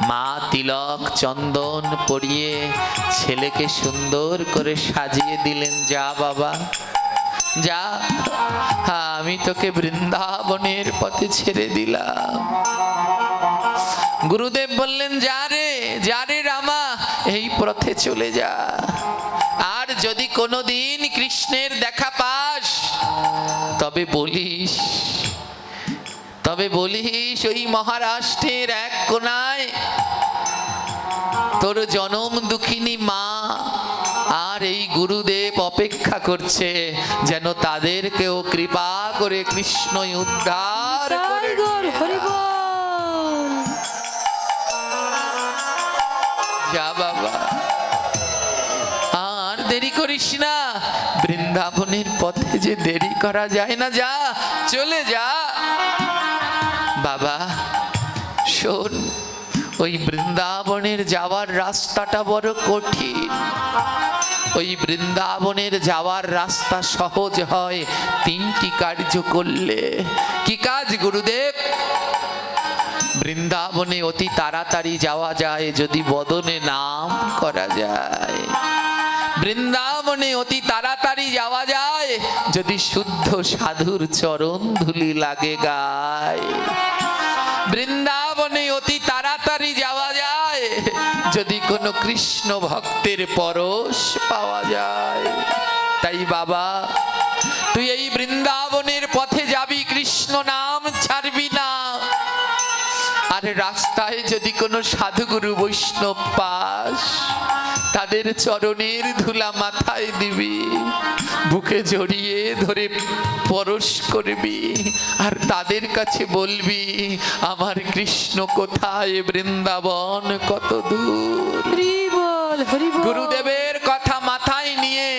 মা তিলক চন্দন পরিয়ে ছেলেকে সুন্দর করে সাজিয়ে দিলেন, যা বাবা যা, আমি তোকে বৃন্দাবনের পথে ছেড়ে দিলাম। গুরুদেব বললেন, যা রে রামা, এই পথে চলে যা। আর যদি কোনোদিন কৃষ্ণের দেখা পাস তবে বলিস ওই মহারাষ্ট্রের এক কোনায় তোর জনম দুঃখিনী মা আর এই গুরুদেব অপেক্ষা করছে, যেন তাদেরকেও কৃপা করে কৃষ্ণ উদ্ধার করে। যা বাবা, আর দেরি করিস না, বৃন্দাবনের পথে যে দেরি করা যায় না, যা চলে যা। বাবা শোন, ওই বৃন্দাবনের যাওয়ার রাস্তাটা বড় কঠিন। ওই বৃন্দাবনের যাওয়ার রাস্তা সহজ হয় 3টি কার্য করলে। কি কাজ গুরুদেব? বৃন্দাবনে অতি তাড়াতাড়ি যাওয়া যায় যদি বদনে নাম করা যায়। বৃন্দাবনে অতি তাড়াতাড়ি যাওয়া যায় যদি শুদ্ধ সাধুর চরণ ধুলি লাগে গায়। বৃন্দাবনে অতি তাড়াতাড়ি যাওয়া যায় যদি কোনো কৃষ্ণ ভক্তের পরশ পাওয়া যায়। তাই বাবা, তুই এই বৃন্দাবনের পথে যাবি, কৃষ্ণ নাম ছাড়বি না। আর রাস্তায় যদি কোনো সাধুগুরু বৈষ্ণব পাস, তাদের চরণের ধুলা মাথায় দিবি, বুকে জড়িয়ে ধরে পরশ করবি, আর তাদের কাছে বলবি, আমার কৃষ্ণ কোথায়, বৃন্দাবন কত দূর। গুরুদেবের কথা মাথায় নিয়ে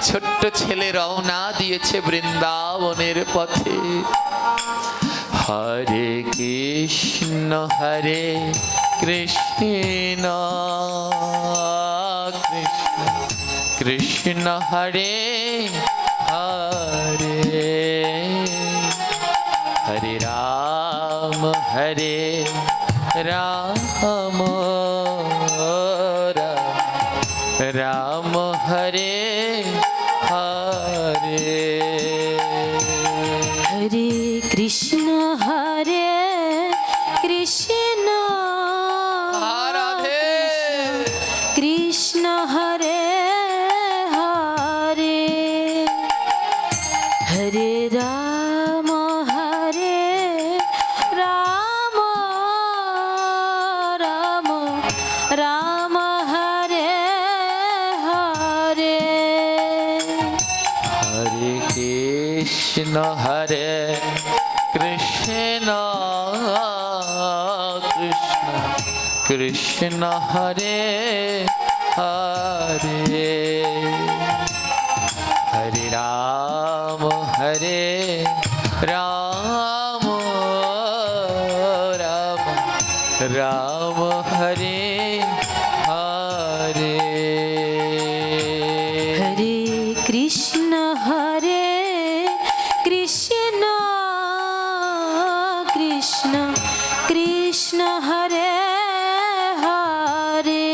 ছোট্ট ছেলে রওনা দিয়েছে বৃন্দাবনের পথে। হরে কৃষ্ণ কৃষ্ণ কৃষ্ণ হরে হরে, হরে রাম রাম রাম হরে হরে। হরে কৃষ্ণ কৃষ্ণ রাধে কৃষ্ণ হরে হরে, হরে রাম রাম রাম হরে হরে। হরে কৃষ্ণ কৃষ্ণ কৃষ্ণ হরে হরে, হরে রাম রাম রাম হরে হরে। হরে কৃষ্ণ কৃষ্ণ কৃষ্ণ কৃষ্ণ হরে হরে,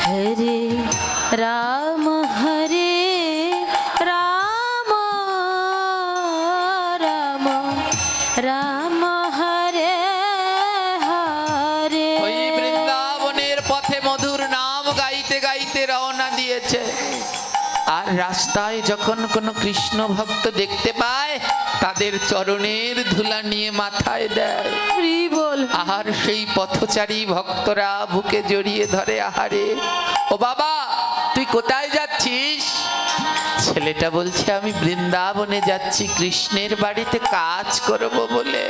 হরে রাম রাম রাম হরে হরে। ওই বৃন্দাবনের পথে মধুর নাম গাইতে গাইতে রওনা দিয়েছে। আর রাস্তায় যখন কোনো কৃষ্ণ ভক্ত দেখতে পায়, তাদের চরণের ধুলা নিয়ে মাথায় দেয়। আর সেই পথচারী ভক্তরা বুকে জড়িয়ে ধরে, আহারে ও বাবা, তুই কোথায় যাচ্ছিস? ছেলেটা বলছে, আমি বৃন্দাবনে যাচ্ছি কৃষ্ণের বাড়িতে কাজ করব বলে।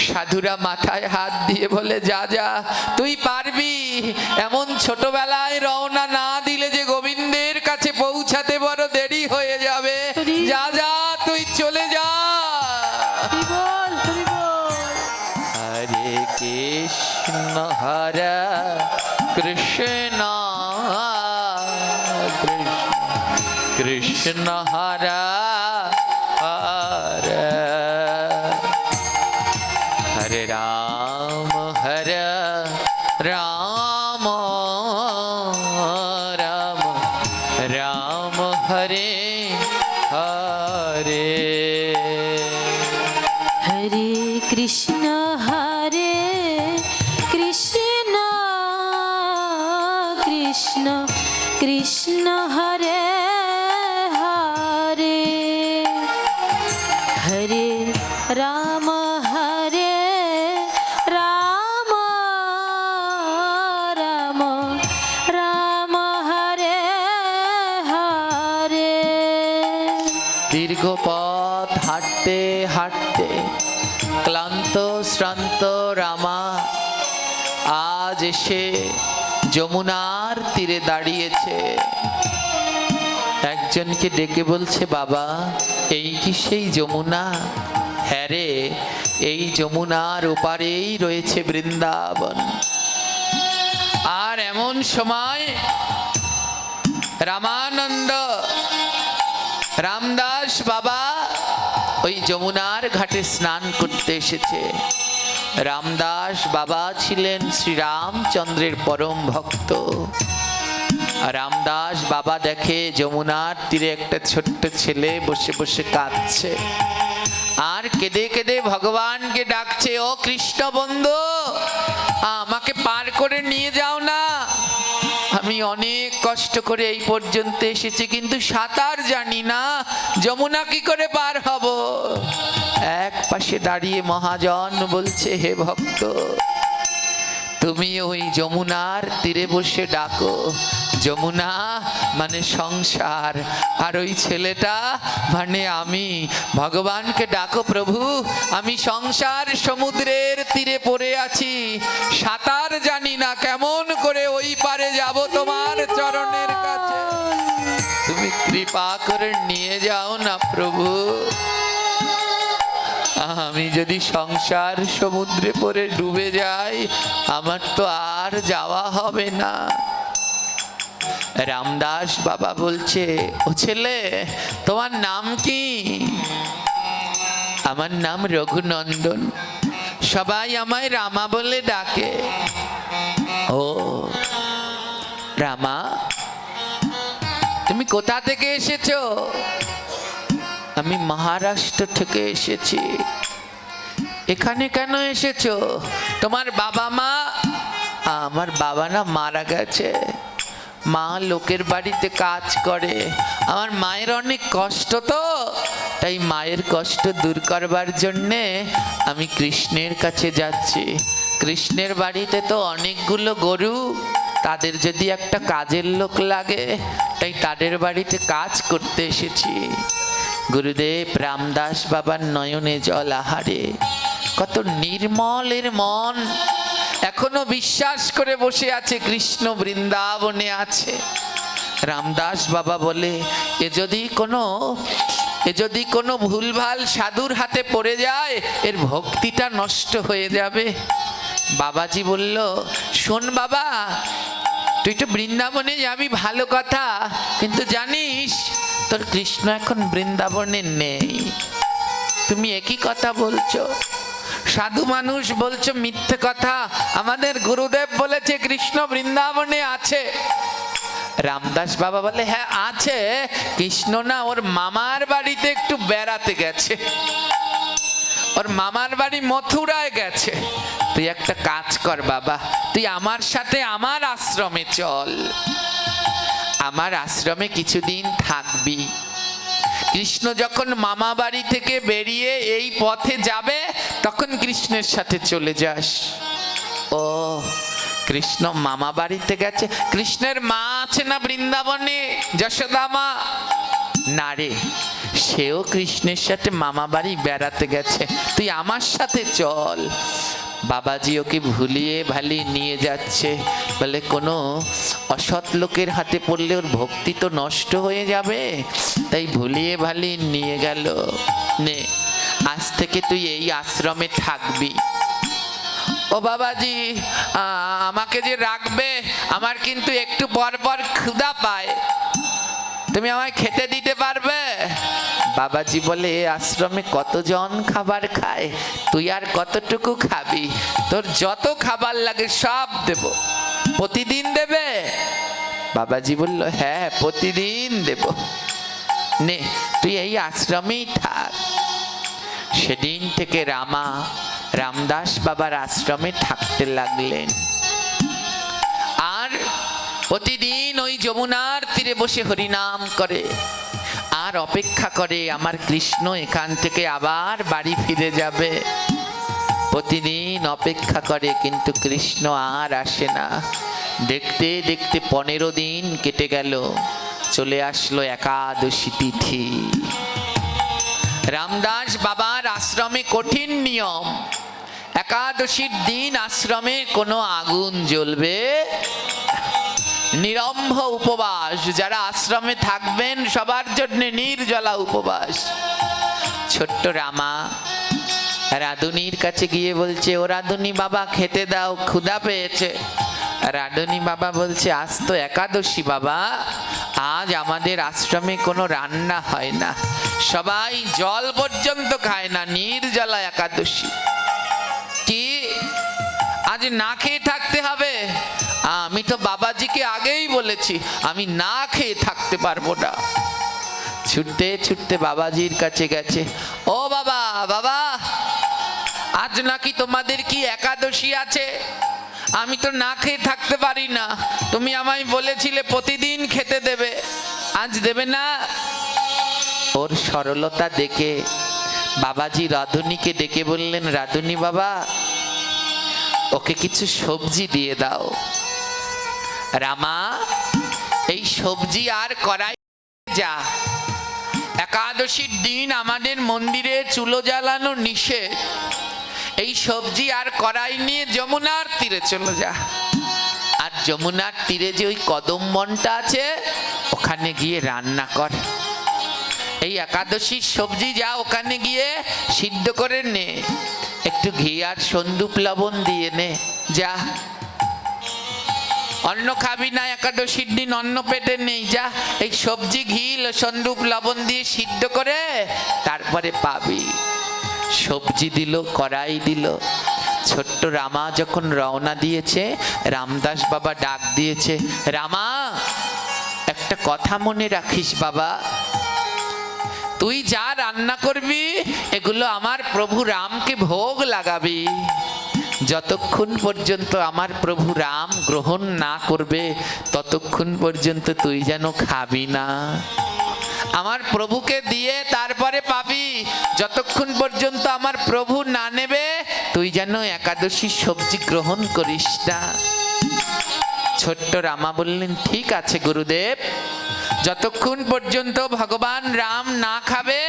সাধুরা মাথায় হাত দিয়ে বলে, যা যা, তুই পারবি। এমন ছোটবেলায় রওনা না দিলে যে গোবিন্দের কাছে পৌঁছাতে বড় দেরি হয়ে যাবে। যা যা, তুই চলে যা। হরে কৃষ্ণ কৃষ্ণ কৃষ্ণ কৃষ্ণ হরে রাম রাম রাম রাম হরে হরে। হরে কৃষ্ণ কৃষ্ণ কৃষ্ণ কৃষ্ণ হরে হরে। হরে রাম রাম রাম হরে হরে। দীর্ঘ পথ হাঁটতে হাঁটতে ক্লান্ত শ্রান্ত রামা আজ এসে যমুনার তীরে দাঁড়িয়েছে। একজনকে ডেকে বলছে, বাবা এই কি সেই যমুনা? হ্যাঁ রে, এই যমুনার ওপারেই রয়েছে বৃন্দাবন। আর এমন সময় রামানন্দ রামদাস বাবা ওই যমুনার ঘাটে স্নান করতে এসেছে। রামদাস বাবা ছিলেন শ্রীরামচন্দ্রের পরম ভক্ত। রামদাস বাবা দেখে যমুনার তীরে একটা ছোট্ট ছেলে বসে বসে কাঁদছে, আর কেঁদে কেঁদে ভগবানকে ডাকছে, ও কৃষ্ণ বন্ধু, আমাকে পার করে নিয়ে যাও না। আমি অনেক কষ্ট করে এই পর্যন্ত এসেছি, কিন্তু সাঁতার জানি না, যমুনা কি করে পার হব? এক পাশে দাঁড়িয়ে মহাজন বলছে, হে ভক্ত, তুমি ওই যমুনার তীরে বসে ডাকো। যমুনা মানে সংসার, আর ওই ছেলেটা মানে আমি। ভগবানকে ডাকো, প্রভু আমি সংসার সমুদ্রের তীরে পড়ে আছি, সাঁতার জানি না, কেমন করে ওই পারে যাব তোমার চরণের কাছে? তুমি কৃপা করে নিয়ে যাও না প্রভু। আমি যদি সংসার সমুদ্রে পড়ে ডুবে যাই, আমার তো আর যাওয়া হবে না। রামদাস বাবা বলছে, ও ছেলে তোমার নাম কি? আমার নাম রঘুনন্দন, সবাই আমায় রামা বলে ডাকে। ও রামা, তুমি কোথা থেকে এসেছো? আমি মহারাষ্ট্র থেকে এসেছি। এখানে কেন এসেছো? তোমার বাবা মা? আমার বাবা না মারা গেছে, মা লোকের বাড়িতে কাজ করে। আমার মায়ের অনেক কষ্ট, তো তাই মায়ের কষ্ট দূর করবার জন্যে আমি কৃষ্ণের কাছে যাচ্ছি। কৃষ্ণের বাড়িতে তো অনেকগুলো গরু, তাদের যদি একটা কাজের লোক লাগে, তাই তাদের বাড়িতে কাজ করতে এসেছি। গুরুদেব রামদাস বাবার নয়নে জল আহারে, কত নির্মলের মন, এখনো বিশ্বাস করে বসে আছে কৃষ্ণ বৃন্দাবনে আছে। রামদাস বাবা বলে, এ যদি কোনো ভুলভাল সাধুর হাতে পড়ে যায়, এর ভক্তিটা নষ্ট হয়ে যাবে। বাবাজি বলল, শোন বাবা, তুই তো বৃন্দাবনে যাবি ভালো কথা, কিন্তু জানিস তোর কৃষ্ণ এখন বৃন্দাবনে নেই। তুমি একই কথা বলছো, সাধু মানুষ বলছো মিথ্যে কথা। আমাদের গুরুদেব বলেছে কৃষ্ণ বৃন্দাবনে আছে। রামদাস বাবা বলে, হ্যাঁ আছে, কৃষ্ণ না ওর মামার বাড়িতে একটু বেড়াতে গেছে, ওর মামার বাড়ি মথুরায় গেছে। তুই একটা কাজ কর বাবা, তুই আমার সাথে আমার আশ্রমে চল, আমার আশ্রমে কিছুদিন থাকবি। কৃষ্ণ যখন মামা বাড়ি থেকে বেরিয়ে এই পথে যাবে, তখন কৃষ্ণের সাথে চলে যাস। ও কৃষ্ণ মামা বাড়িতে গেছে? কৃষ্ণের মা আছে না বৃন্দাবনে, যশোদা মা? না রে, সেও কৃষ্ণের সাথে মামা বাড়ি বেড়াতে গেছে, তুই আমার সাথে চল। বাবাজি ওকে ভুলিয়ে ভালিয়ে নিয়ে যাচ্ছে, বলে কোনো অসৎ লোকের হাতে পড়লে ওর ভক্তি তো নষ্ট হয়ে যাবে, তাই ভুলিয়ে ভালিয়ে নিয়ে গেল। নে, আজ থেকে তুই এই আশ্রমে থাকবি। ও বাবাজি, আমাকে যে রাখবে, আমার কিন্তু একটু পর পর ক্ষুধা পায়, তুমি আমায় খেতে দিতে পারবে? বাবাজি বলে এ আশ্রমে কতজন খাবার খায়, তুই আর কতটুকু খাবি, তোর যত খাবার লাগে সব দেব। প্রতিদিন দেবে? বাবাজি বলল হ্যাঁ প্রতিদিন দেব, নে তুই এই আশ্রমেই থাক। সেদিন থেকে রামা রামদাস বাবার আশ্রমে থাকতে লাগলেন। আর প্রতিদিন ওই যমুনার তীরে বসে হরিনাম করে আর অপেক্ষা করে আমার কৃষ্ণ এখান থেকে আবার বাড়ি ফিরে যাবে। প্রতিদিন অপেক্ষা করে, কিন্তু কৃষ্ণ আর আসে না। দেখতে দেখতে 15 দিন কেটে গেল, চলে আসলো একাদশী তিথি। রামদাস বাবার আশ্রমে কঠিন নিয়ম, একাদশীর দিন আশ্রমে কোনো আগুন জ্বলবে, নিরম্ভ উপবাস। যারা আশ্রমে থাকবেন সবার জন্য নির্জলা উপবাস। ছোট্ট রামা রাধুনির কাছে গিয়ে বলছে, ও রাধুনি বাবা খেতে দাও, ক্ষুধা পেয়েছে। রাধুনি বাবা বলছে, আজ তো একাদশী বাবা, আজ আমাদের আশ্রমে কোনো রান্না হয় না, সবাই জল পর্যন্ত খায় না, নির্জলা একাদশী। কি আজ না খেয়ে থাকতে হবে? আমি তো বাবাজিকে আগেই বলেছি আমি না খেয়ে থাকতে পারবো না। ছুটতে ছুটতে বাবাজির কাছে গেছে, ও বাবা, বাবা আজ নাকি তোমাদের কি একাদশী আছে? আমি তো না খেয়ে থাকতে পারি না, তুমি আমায় বলেছিলে প্রতিদিন খেতে দেবে, আজ দেবে না? ওর সরলতা দেখে বাবাজি রাধুনিকে ডেকে বললেন, রাধুনি বাবা ওকে কিছু সবজি দিয়ে দাও। রামা এই সবজি আর কড়াই যা, একাদশীর দিন আমাদের মন্দিরে চুলো জ্বালানো নিষেধ, এই সবজি আর কড়াই নিয়ে যমুনার তীরে চলে যা। আর যমুনার তীরে যে ওই কদম বনটা আছে ওখানে গিয়ে রান্না কর, এই একাদশীর সবজি যা ওখানে গিয়ে সিদ্ধ করে নে, একটু ঘি আর সন্দুপ লবণ দিয়ে নে, যা। অন্ন খাবি না একাদশীর দিন, অন্ন পেটে নেই, যা এই সবজি ঘি সন্দুপ লবণ দিয়ে সিদ্ধ করে তারপরে পাবি। সবজি দিল, কড়াই দিল। ছোট্ট রামা যখন রওনা দিয়েছে, রামদাস বাবা ডাক দিয়েছে, রামা একটা কথা মনে রাখিস বাবা, তুই যা রান্না করবি এগুলো আমার প্রভু রামকে ভোগ লাগাবি। যতক্ষণ পর্যন্ত আমার প্রভু রাম গ্রহণ না করবে ততক্ষণ পর্যন্ত তুই যেন খাবি না। আমার প্রভুকে দিয়ে তারপরে পাবি, যতক্ষণ পর্যন্ত আমার প্রভু না নেবে তুই যেন একাদশীর সবজি গ্রহণ করিস না। ছোট্ট রামা বললেন, ঠিক আছে গুরুদেব, যতক্ষণ পর্যন্ত ভগবান রাম না খাবে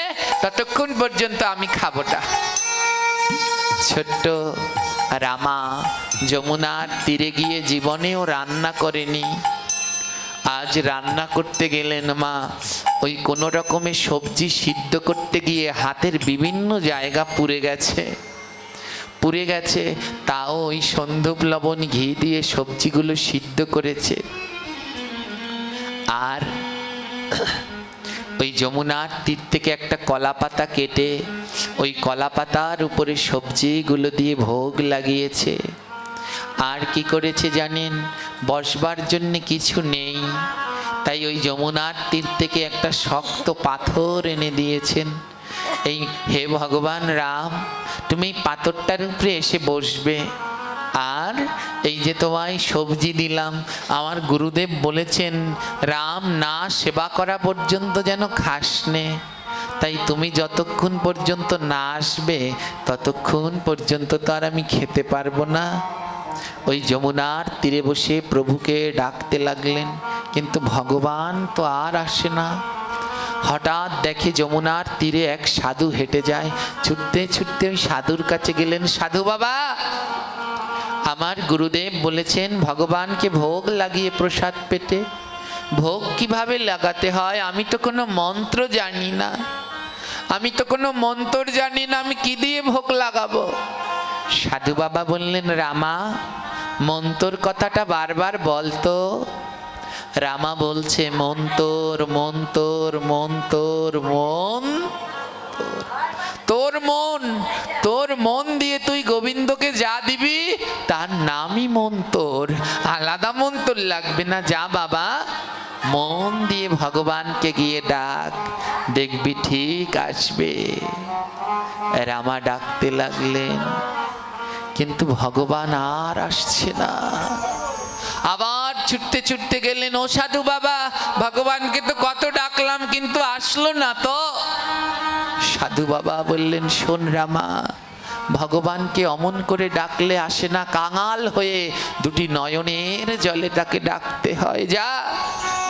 ততক্ষণ পর্যন্ত আমি খাবো না। ছোট্ট রামা যমুনার তীরে গিয়ে জীবনেও রান্না করেনি। আজ রান্না করতে গেলেন মা, ওই কোনো রকমের সবজি সিদ্ধ করতে গিয়ে হাতের বিভিন্ন জায়গা পুড়ে গেছে, তাও ওই সন্দুপ লবণ ঘি দিয়ে সবজিগুলো সিদ্ধ করেছে। আর ওই যমুনার তীর থেকে একটা কলা পাতা কেটে ওই কলা পাতার উপরে সবজিগুলো দিয়ে ভোগ লাগিয়েছে। আর কি করেছে জানেন? বসবার জন্য কিছু নেই, তাই ওই যমুনার তীর থেকে একটা শক্ত পাথর এনে দিয়েছেন। এই হে ভগবান রাম, তুমি পাথরটার উপরে এসে বসবে, আর এই যে তোমায় সবজি দিলাম, আমার গুরুদেব বলেছেন রাম না সেবা করা পর্যন্ত যেন খাস নে, তাই তুমি যতক্ষণ পর্যন্ত না আসবে ততক্ষণ পর্যন্ত তো আর আমি খেতে পারবো না। ওই যমুনার তীরে বসে প্রভুকে ডাকতে লাগলেন, কিন্তু ভগবান তো আর আসে না। হঠাৎ দেখে যমুনার তীরে এক সাধু হেঁটে যায়, ছুটতে ছুটতে ওই সাধুর কাছে গেলেন। সাধু বাবা, আমার গুরুদেব বলেছেন ভগবানকে ভোগ লাগিয়ে প্রসাদ পেতে। ভোগ কিভাবে লাগাতে হয়? আমি তো কোনো মন্ত্র জানি না, আমি কি দিয়ে ভোগ লাগাবো? সাধু বাবা বললেন, রামা মন্ত্রর কথাটা বারবার বলতো। রামা বলছে মন তোর, মন তোর, মন তোর, মন তোর। তোর মন, তোর মন দিয়ে তুই গোবিন্দকে যা দিবি তার নামই মন তোর, আলাদা মন তোর লাগবে না। যা বাবা, মন দিয়ে ভগবানকে গিয়ে ডাক, দেখবি ঠিক আসবে। রামা ডাকতে লাগলেন, কিন্তু ভগবান আর আসছে না। আবার ছুটতে ছুটতে গেলেন, ও সাধু বাবা, ভগবানকে তো কত ডাকলাম কিন্তু আসলো না তো। সাধু বাবা বললেন, শোন রামা, ভগবানকে অমন করে ডাকলে আসে না, কাঙাল হয়ে দুটি নয়নের জলে তাকে ডাকতে হয়। যা,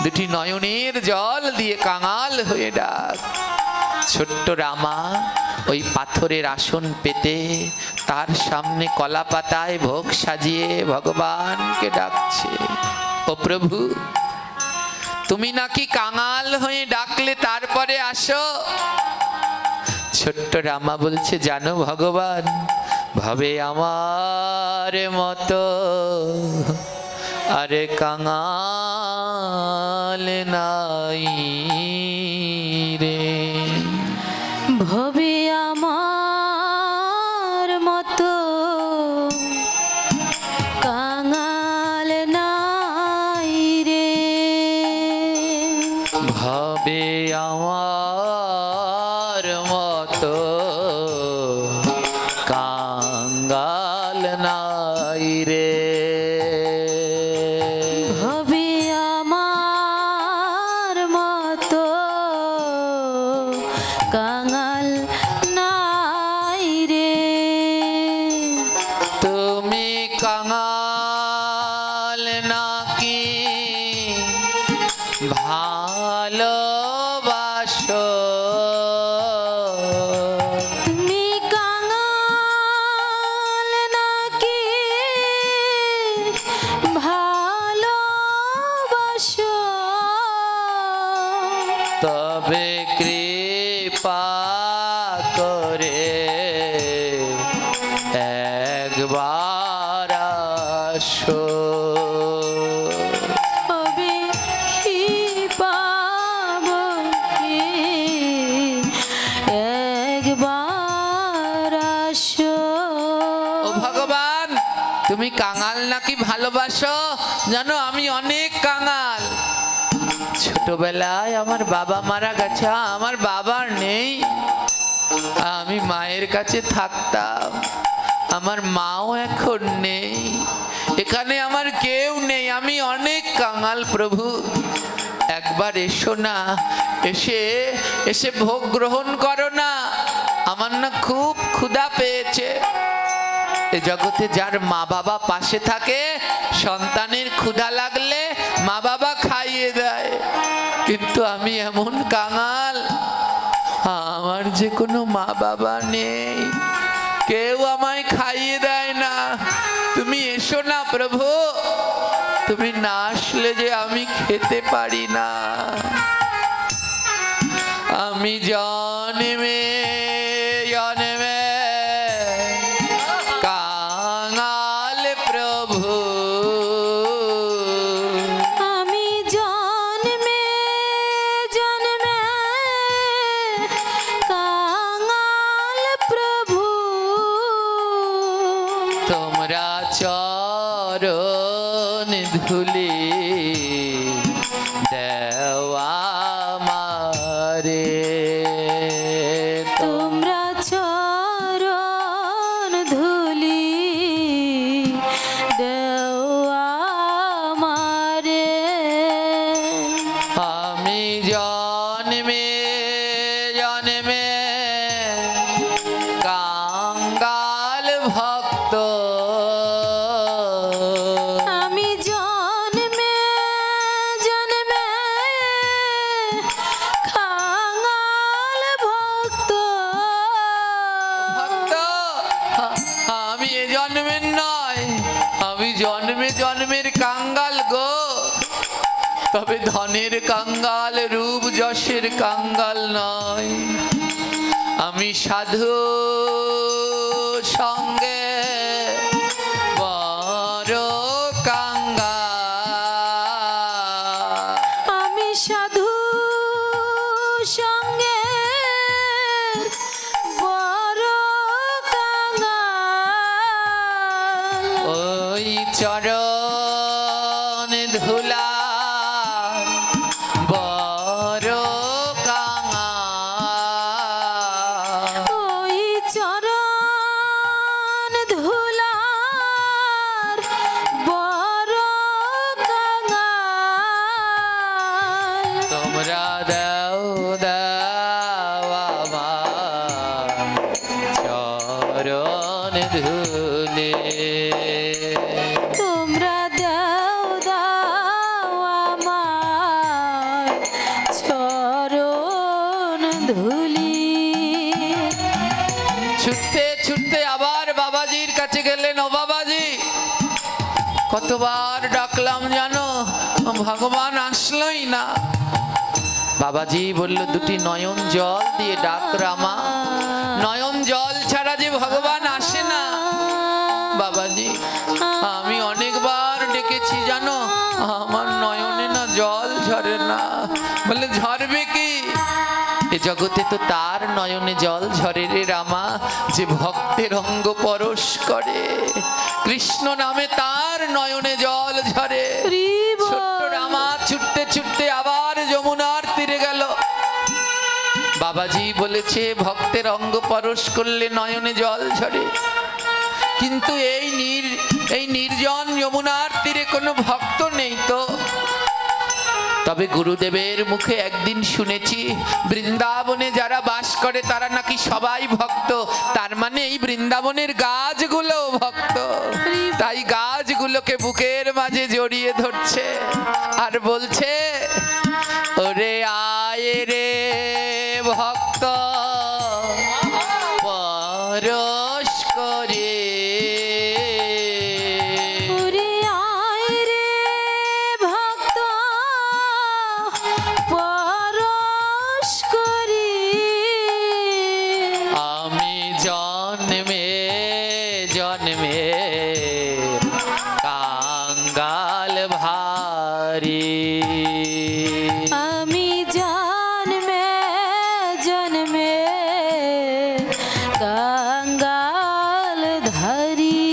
দুটি নয়নের জল দিয়ে কাঙাল হয়ে ডাক। ছোট্ট রামা ওই পাথরের আসন পেতে তার সামনে কলা পাতায় ভোগ সাজিয়ে ভগবানকে ডাকছে, ও প্রভু, তুমি নাকি কাঙাল হয়ে ডাকলে তারপরে আসো। ছোট্ট রামা বলছে, জানো ভগবান, ভাবে আমার মতো আরে কাঙাল নাই রে। ভবে আমার মতো কাঙাল নাই রে। ভাবে আমার মতো কাঙ্গাল নাই রে। ভবে আমার মতো কাঙাল নাই রে। তুমি কাঙাল নাকি ভালোবাসো? তুমি কাঙাল নাকি ভালোবাসো? তবে কৃপা করে একবার আসো। তবে কি পাবো কি একবার আসো। ও ভগবান, তুমি কাঙাল নাকি ভালোবাসো? জানো আমি অনেক কাঙাল। ছোটবেলায় আমার বাবা মারা গেছে, আমার বাবার নেই, আমি মায়ের কাছে থাকতাম, আমার মাও এখন নেই, এখানে আমার কেউ নেই, আমি অনেক কাঙাল। প্রভু একবার এসো না, এসে এসে ভোগ গ্রহণ করো না, আমার না খুব ক্ষুধা পেয়েছে। এ জগতে যার মা বাবা পাশে থাকে, সন্তানের ক্ষুধা লাগলে মা বাবা খাইয়ে দেয়, কিন্তু আমি এমন কাঙাল, আমার যে কোনো মা বাবা নেই, কেউ আমায় খাইয়ে দেয় না। তুমি এসো না প্রভু, তুমি না আসলে যে আমি খেতে পারি না। আমি জন্মে জন্মে কাঙাল প্রভু, আমি জন্মে জন্মে কাঙাল প্রভু। তোমরা চরণ ধুলি দেওয়া মারে। তোমরা চরণ ধুলি দেওয়া আমারে। আমি জন্মে জন্মে কাঙ্গাল ভক্ত, আমি জন্মে জন্মে কাঙাল ভক্ত। ভক্ত আমি এ জন্মের নয়, আমি জন্মে জন্মের কাঙ্গাল গো, তবে ধনের কাঙ্গাল, রূপ যশের কাঙ্গাল নয়। আমি সাধু সঙ্গে বড় কাঙ্গাল। চরণ ধুলা বড় কাঙাল। ওই চরণ ধুলার বড় কাঙাল। তোমরা দাও দাও আমার চরণ ধুলে। তোমরা দাও দাও আমার চরণ ধুলি। ছুটতে ছুটতে আবার বাবাজির কাছে গেলেন। ও বাবাজি, কতবার ডাকলাম জানো, ভগবান আসলোই না। বাবাজি বলল, দুটি নয়ন জল দিয়ে ডাক রামা, নয়ন জল ছাড়া যে ভগবান আসে না। বাবাজি, আমি অনেকবার ডেকেছি জানো, আমার নয়নে না জল ঝরে না। বলে, ঝরবে কি, এ জগতে তো তার নয়নে জল ঝরে রে রামা, যে ভক্তের অঙ্গ পরশ করে। কৃষ্ণ নামে তার নয়নে জল ঝরে। ছোট্ট রামা ছুটতে ছুটতে আবার যমুনার তীরে গেল। বাবাজি বলেছে, ভক্তের অঙ্গ পরশ করলে নয়নে জল ঝরে, কিন্তু এই নির্জন যমুনার তীরে কোনো ভক্ত নেই তো। তবে গুরুদেবের মুখে একদিন শুনেছি, বৃন্দাবনে যারা বাস করে তারা নাকি সবাই ভক্ত। তার মানে এই বৃন্দাবনের গাছগুলো ভক্ত। তাই গাছগুলোকে বুকের মাঝে জড়িয়ে ধরছে আর বলছে, ওরে আয় রে ভক্ত পরশ করে। ওরে আয় রে ভক্ত পরশ করি। আমি জন্মে জন্মে কাঙ্গাল ভারী। আমি জন্মে জন্মে কাঙ্গাল ধরি।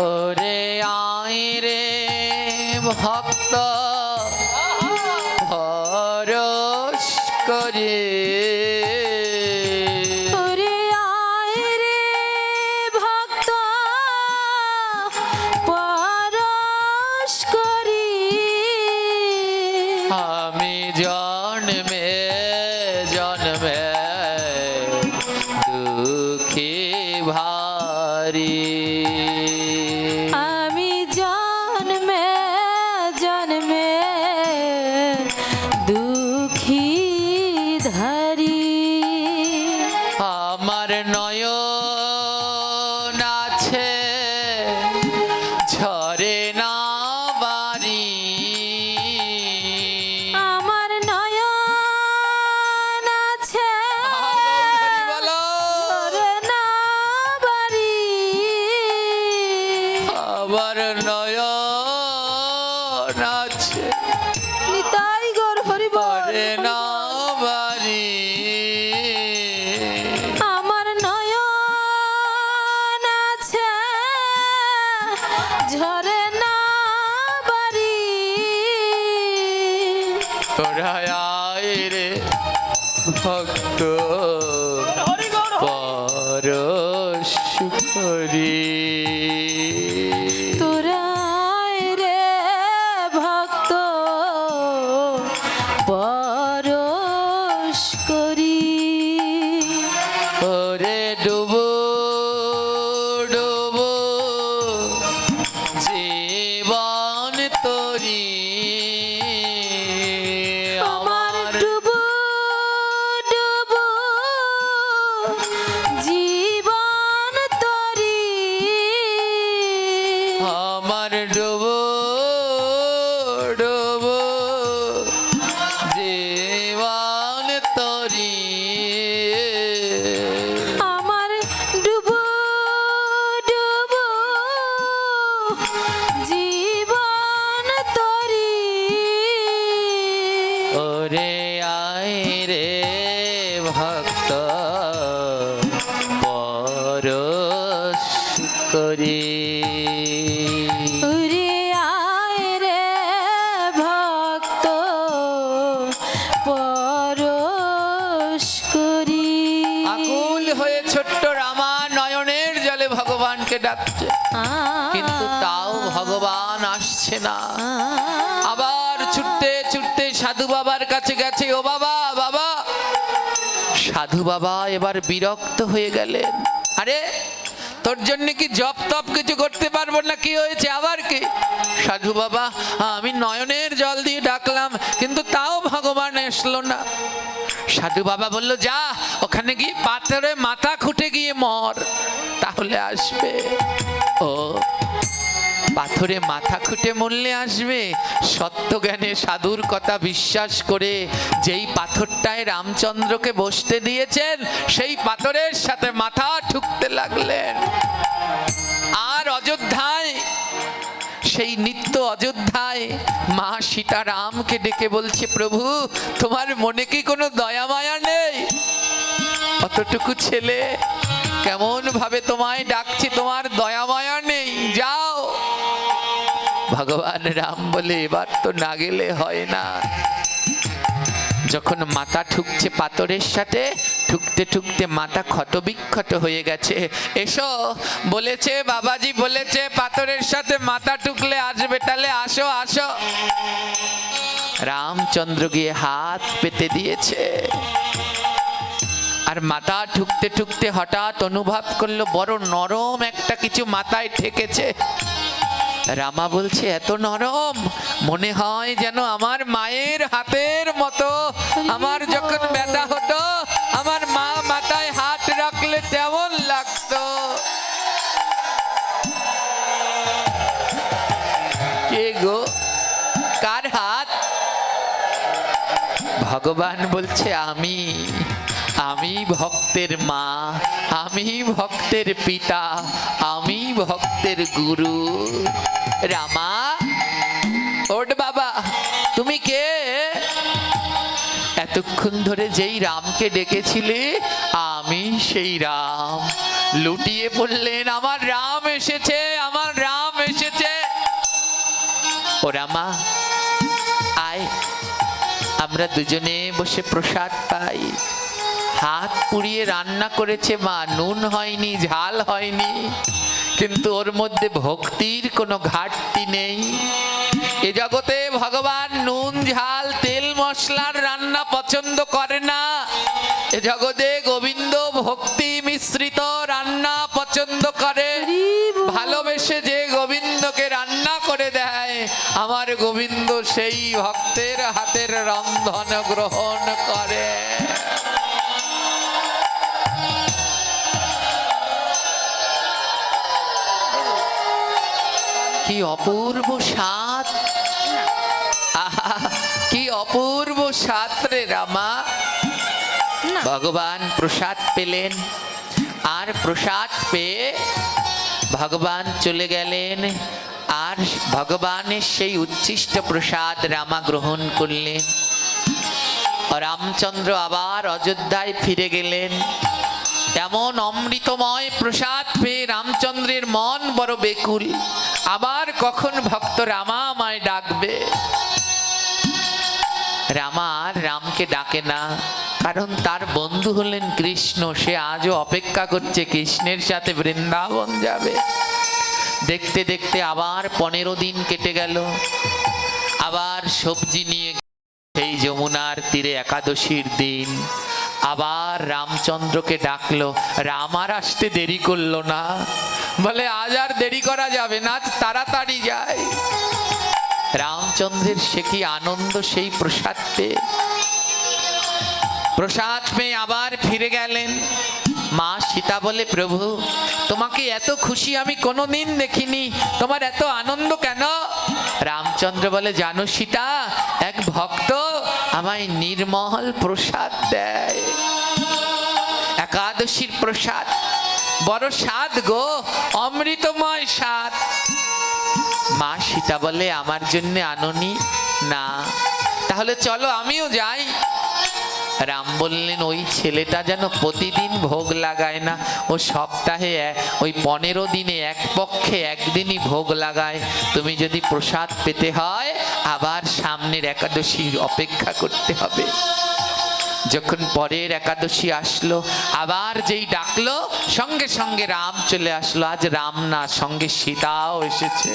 ওরে আয় রে ভক্ত পরশ করে। ওরে আয় রে ভক্ত পরশ করি। আমি জন্মে জন্মে দুঃখী ভারী। আমি জন্মে জন্মে দুঃখী ধরি। আমার নয়ন আছে ঝরে না বাড়ি। আমার নয়ন আছে বলো, ঝরে না বাড়ি। আমার নয়ন আছে নিতাই গৌর হরি বল। ঝরে না বাড়ি। আমার নয়ন আছে ঝরে না বাড়ি। তোরা আয় রে ভক্ত পরশ করি। তোরা আয় রে ভক্ত পরশ করি। ওরে ডুবো ডুবো জীবন তরি। আমার ডুবু ডুবু জীবন তরি। আমার ডুবো ডুবো জীবন তরি। আমার ডুবু ডুবু জীবন তরি। ওরে আয় রে ভক্ত পরশ করে। উরে আয় রে ভক্ত পরশ করি। আকুল হয়ে ছোট্ট রামা নয়নের জলে ভগবানকে ডাকছে, কিন্তু তাও ভগবান আসছে না। আবার ছুটতে ছুটতে সাধু বাবার কাছে গেছে। ও বাবা, বাবা। সাধু বাবা এবার বিরক্ত হয়ে গেলেন। আরে তোর জন্য কি জপ তপ কিছু করতে পারবো না? কি হয়েছে আবার? কি সাধু বাবা, আমি নয়নের জল দিয়ে ডাকলাম, কিন্তু তাও ভগবান আসলো না। সাধু বাবা বলল, যা ওখানে গিয়ে পাথরে মাথা খুঁটে গিয়ে মর, তাহলে আসবে। ও পাথরে মাথা খুঁটে মরলে আসবে? সত্য জ্ঞানে সাধুর কথা বিশ্বাস করে যেই পাথরটায় রামচন্দ্রকে বসতে দিয়েছেন, সেই পাথরের সাথে মাথা ঠুকতে লাগলেন। আর অযোধ্যায়, সেই নিত্য অযোধ্যায় মা সীতা রামকে ডেকে বলছে, প্রভু তোমার মনে কি কোনো দয়া মায়া নেই? অতটুকু ছেলে কেমন ভাবে তোমায় ডাকছে, তোমার দয়া মায়া নেই? যাও। ভগবান রাম বলে, এবার তো না গেলে হয় না। যখন মাথা ঠুকছে পাথরের সাথে, ঠুকতে ঠুকতে মাথা ক্ষতবিক্ষত হয়ে গেছে। এসো বলেছে, বাবাজি বলেছে পাথরের সাথে মাথা ঠুকলে আসবে, তাহলে আসো আসো। রামচন্দ্র গিয়ে হাত পেতে দিয়েছে। আর মাথা ঠুকতে ঠুকতে হঠাৎ অনুভব করলো বড় নরম একটা কিছু মাথায় ঠেকেছে। রামা বলছে, এত নরম, মনে হয় যেন আমার মায়ের হাতের মতো। আমার যখন ব্যথা হতো, আমার মা মাথায় হাত রাখলে তেমন লাগতো। কে গো, কার হাত? ভগবান বলছে, আমি ভক্তের মা, আমি ভক্তের পিতা, আমি ভক্তের গুরু। রামা, ওঠ বাবা, তুমি কে? এতক্ষণ ধরে যেই রামকে ডেকেছিলে, আমি সেই রাম। লুটিয়ে পড়লেন, আমার রাম এসেছে, আমার রাম এসেছে। ও রামা, আয়, আমরা দুজনে বসে প্রসাদ পাই। হাত পুড়িয়ে রান্না করেছে মা, নুন হয়নি, ঝাল হয়নি, কিন্তু ওর মধ্যে ভক্তির কোনো ঘাটতি নেই। এ জগতে ভগবান নুন ঝাল তেল মশলার রান্না পছন্দ করে না। এ জগতে গোবিন্দ ভক্তি মিশ্রিত রান্না পছন্দ করে। ভালোবেসে যে গোবিন্দকে রান্না করে দেয়, আমার গোবিন্দ সেই ভক্তের হাতের রন্ধন গ্রহণ করে। কি অপূর্ব স্বাদ, আহা কি অপূর্ব স্বাদ রে রামা। ভগবান প্রসাদ পেলেন, আর প্রসাদ পেয়ে ভগবান চলে গেলেন। আর ভগবানের সেই উচ্ছিষ্ট প্রসাদ রামা গ্রহণ করলেন। রামচন্দ্র আবার অযোধ্যায় ফিরে গেলেন। এমন অমৃতময় প্রসাদ পেয়ে রামচন্দ্রের মন বড় বেকুল। আবার কখন ভক্ত রামা আমায় ডাকবে? রামা আর রামকে ডাকে না, কারণ তার বন্ধু হলেন কৃষ্ণ। সে আজও অপেক্ষা করছে, কৃষ্ণের সাথে বৃন্দাবন যাবে। দেখতে দেখতে আবার 15 দিন কেটে গেল। আবার সবজি নিয়ে সেই যমুনার তীরে একাদশীর দিন আবার রামচন্দ্রকে ডাকলো। রাম আর আসতে দেরি করলো না, বলে আজ আর দেরি করা যাবে না, আজ তাড়াতাড়ি যায়। রামচন্দ্রের সে কি আনন্দ সেই প্রসাদ পেয়ে। প্রসাদ পেয়ে আবার ফিরে গেলেন। মা সীতা বলে, প্রভু তোমাকে এত খুশি আমি কোনোদিন দেখিনি, তোমার এত আনন্দ কেন? রামচন্দ্র বলে, জানো সীতা, এক ভক্ত আমায় নির্মল প্রসাদ দেয়, একাদশীর প্রসাদ, বড় স্বাদ গো, অমৃতময় স্বাদ। মা সীতা বলে, আমার জন্য আনোনি? না, তাহলে চলো আমিও যাই। রাম বললেন ওই ছেলেটা যেন প্রতিদিন ভোগ লাগায় না, ও সপ্তাহে ওই 15 দিনে এক পক্ষে একদিনই ভোগ লাগায়। তুমি যদি প্রসাদ পেতে হয় আবার সামনের একাদশীর অপেক্ষা করতে হবে। যখন পরের একাদশী আসলো, আবার যেই ডাকলো সঙ্গে সঙ্গে রাম চলে আসলো। আজ রাম না, সঙ্গে সীতাও এসেছে।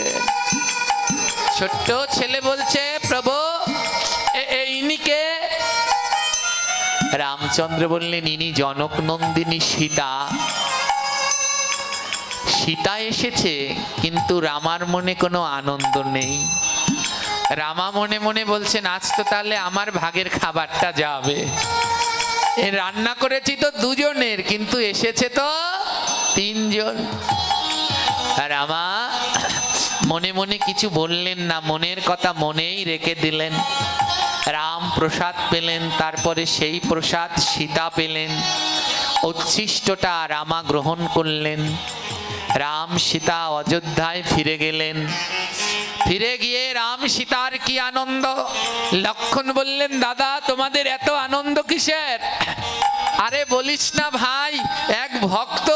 ছোট্ট ছেলে বলছে, প্রভু ইনি কে? রামচন্দ্র বললেন, ইনি জনক নন্দিনী সীতা। সীতা এসেছে, কিন্তু রামার মনে কোনো আনন্দ নেই। রামা মনে মনে বলছেন, আজ তো তাহলে আমার ভাগের খাবারটা যাবে। রান্না করেছি তো 2 জনের, কিন্তু এসেছে তো 3 জন। রামা মনে মনে কিছু বললেন না, মনের কথা মনেই রেখে দিলেন। রাম প্রসাদ পেলেন, তারপরে সেই প্রসাদ সীতা পেলেন। উচ্ছিষ্টটা রামা গ্রহণ করলেন। রাম সীতা অযোধ্যায় ফিরে গেলেন। ফিরে গিয়ে রাম সীতার কি আনন্দ! লক্ষণ বললেন, দাদা তোমাদের এত আনন্দ কিসের? আরে বলিস না ভাই, এক ভক্ত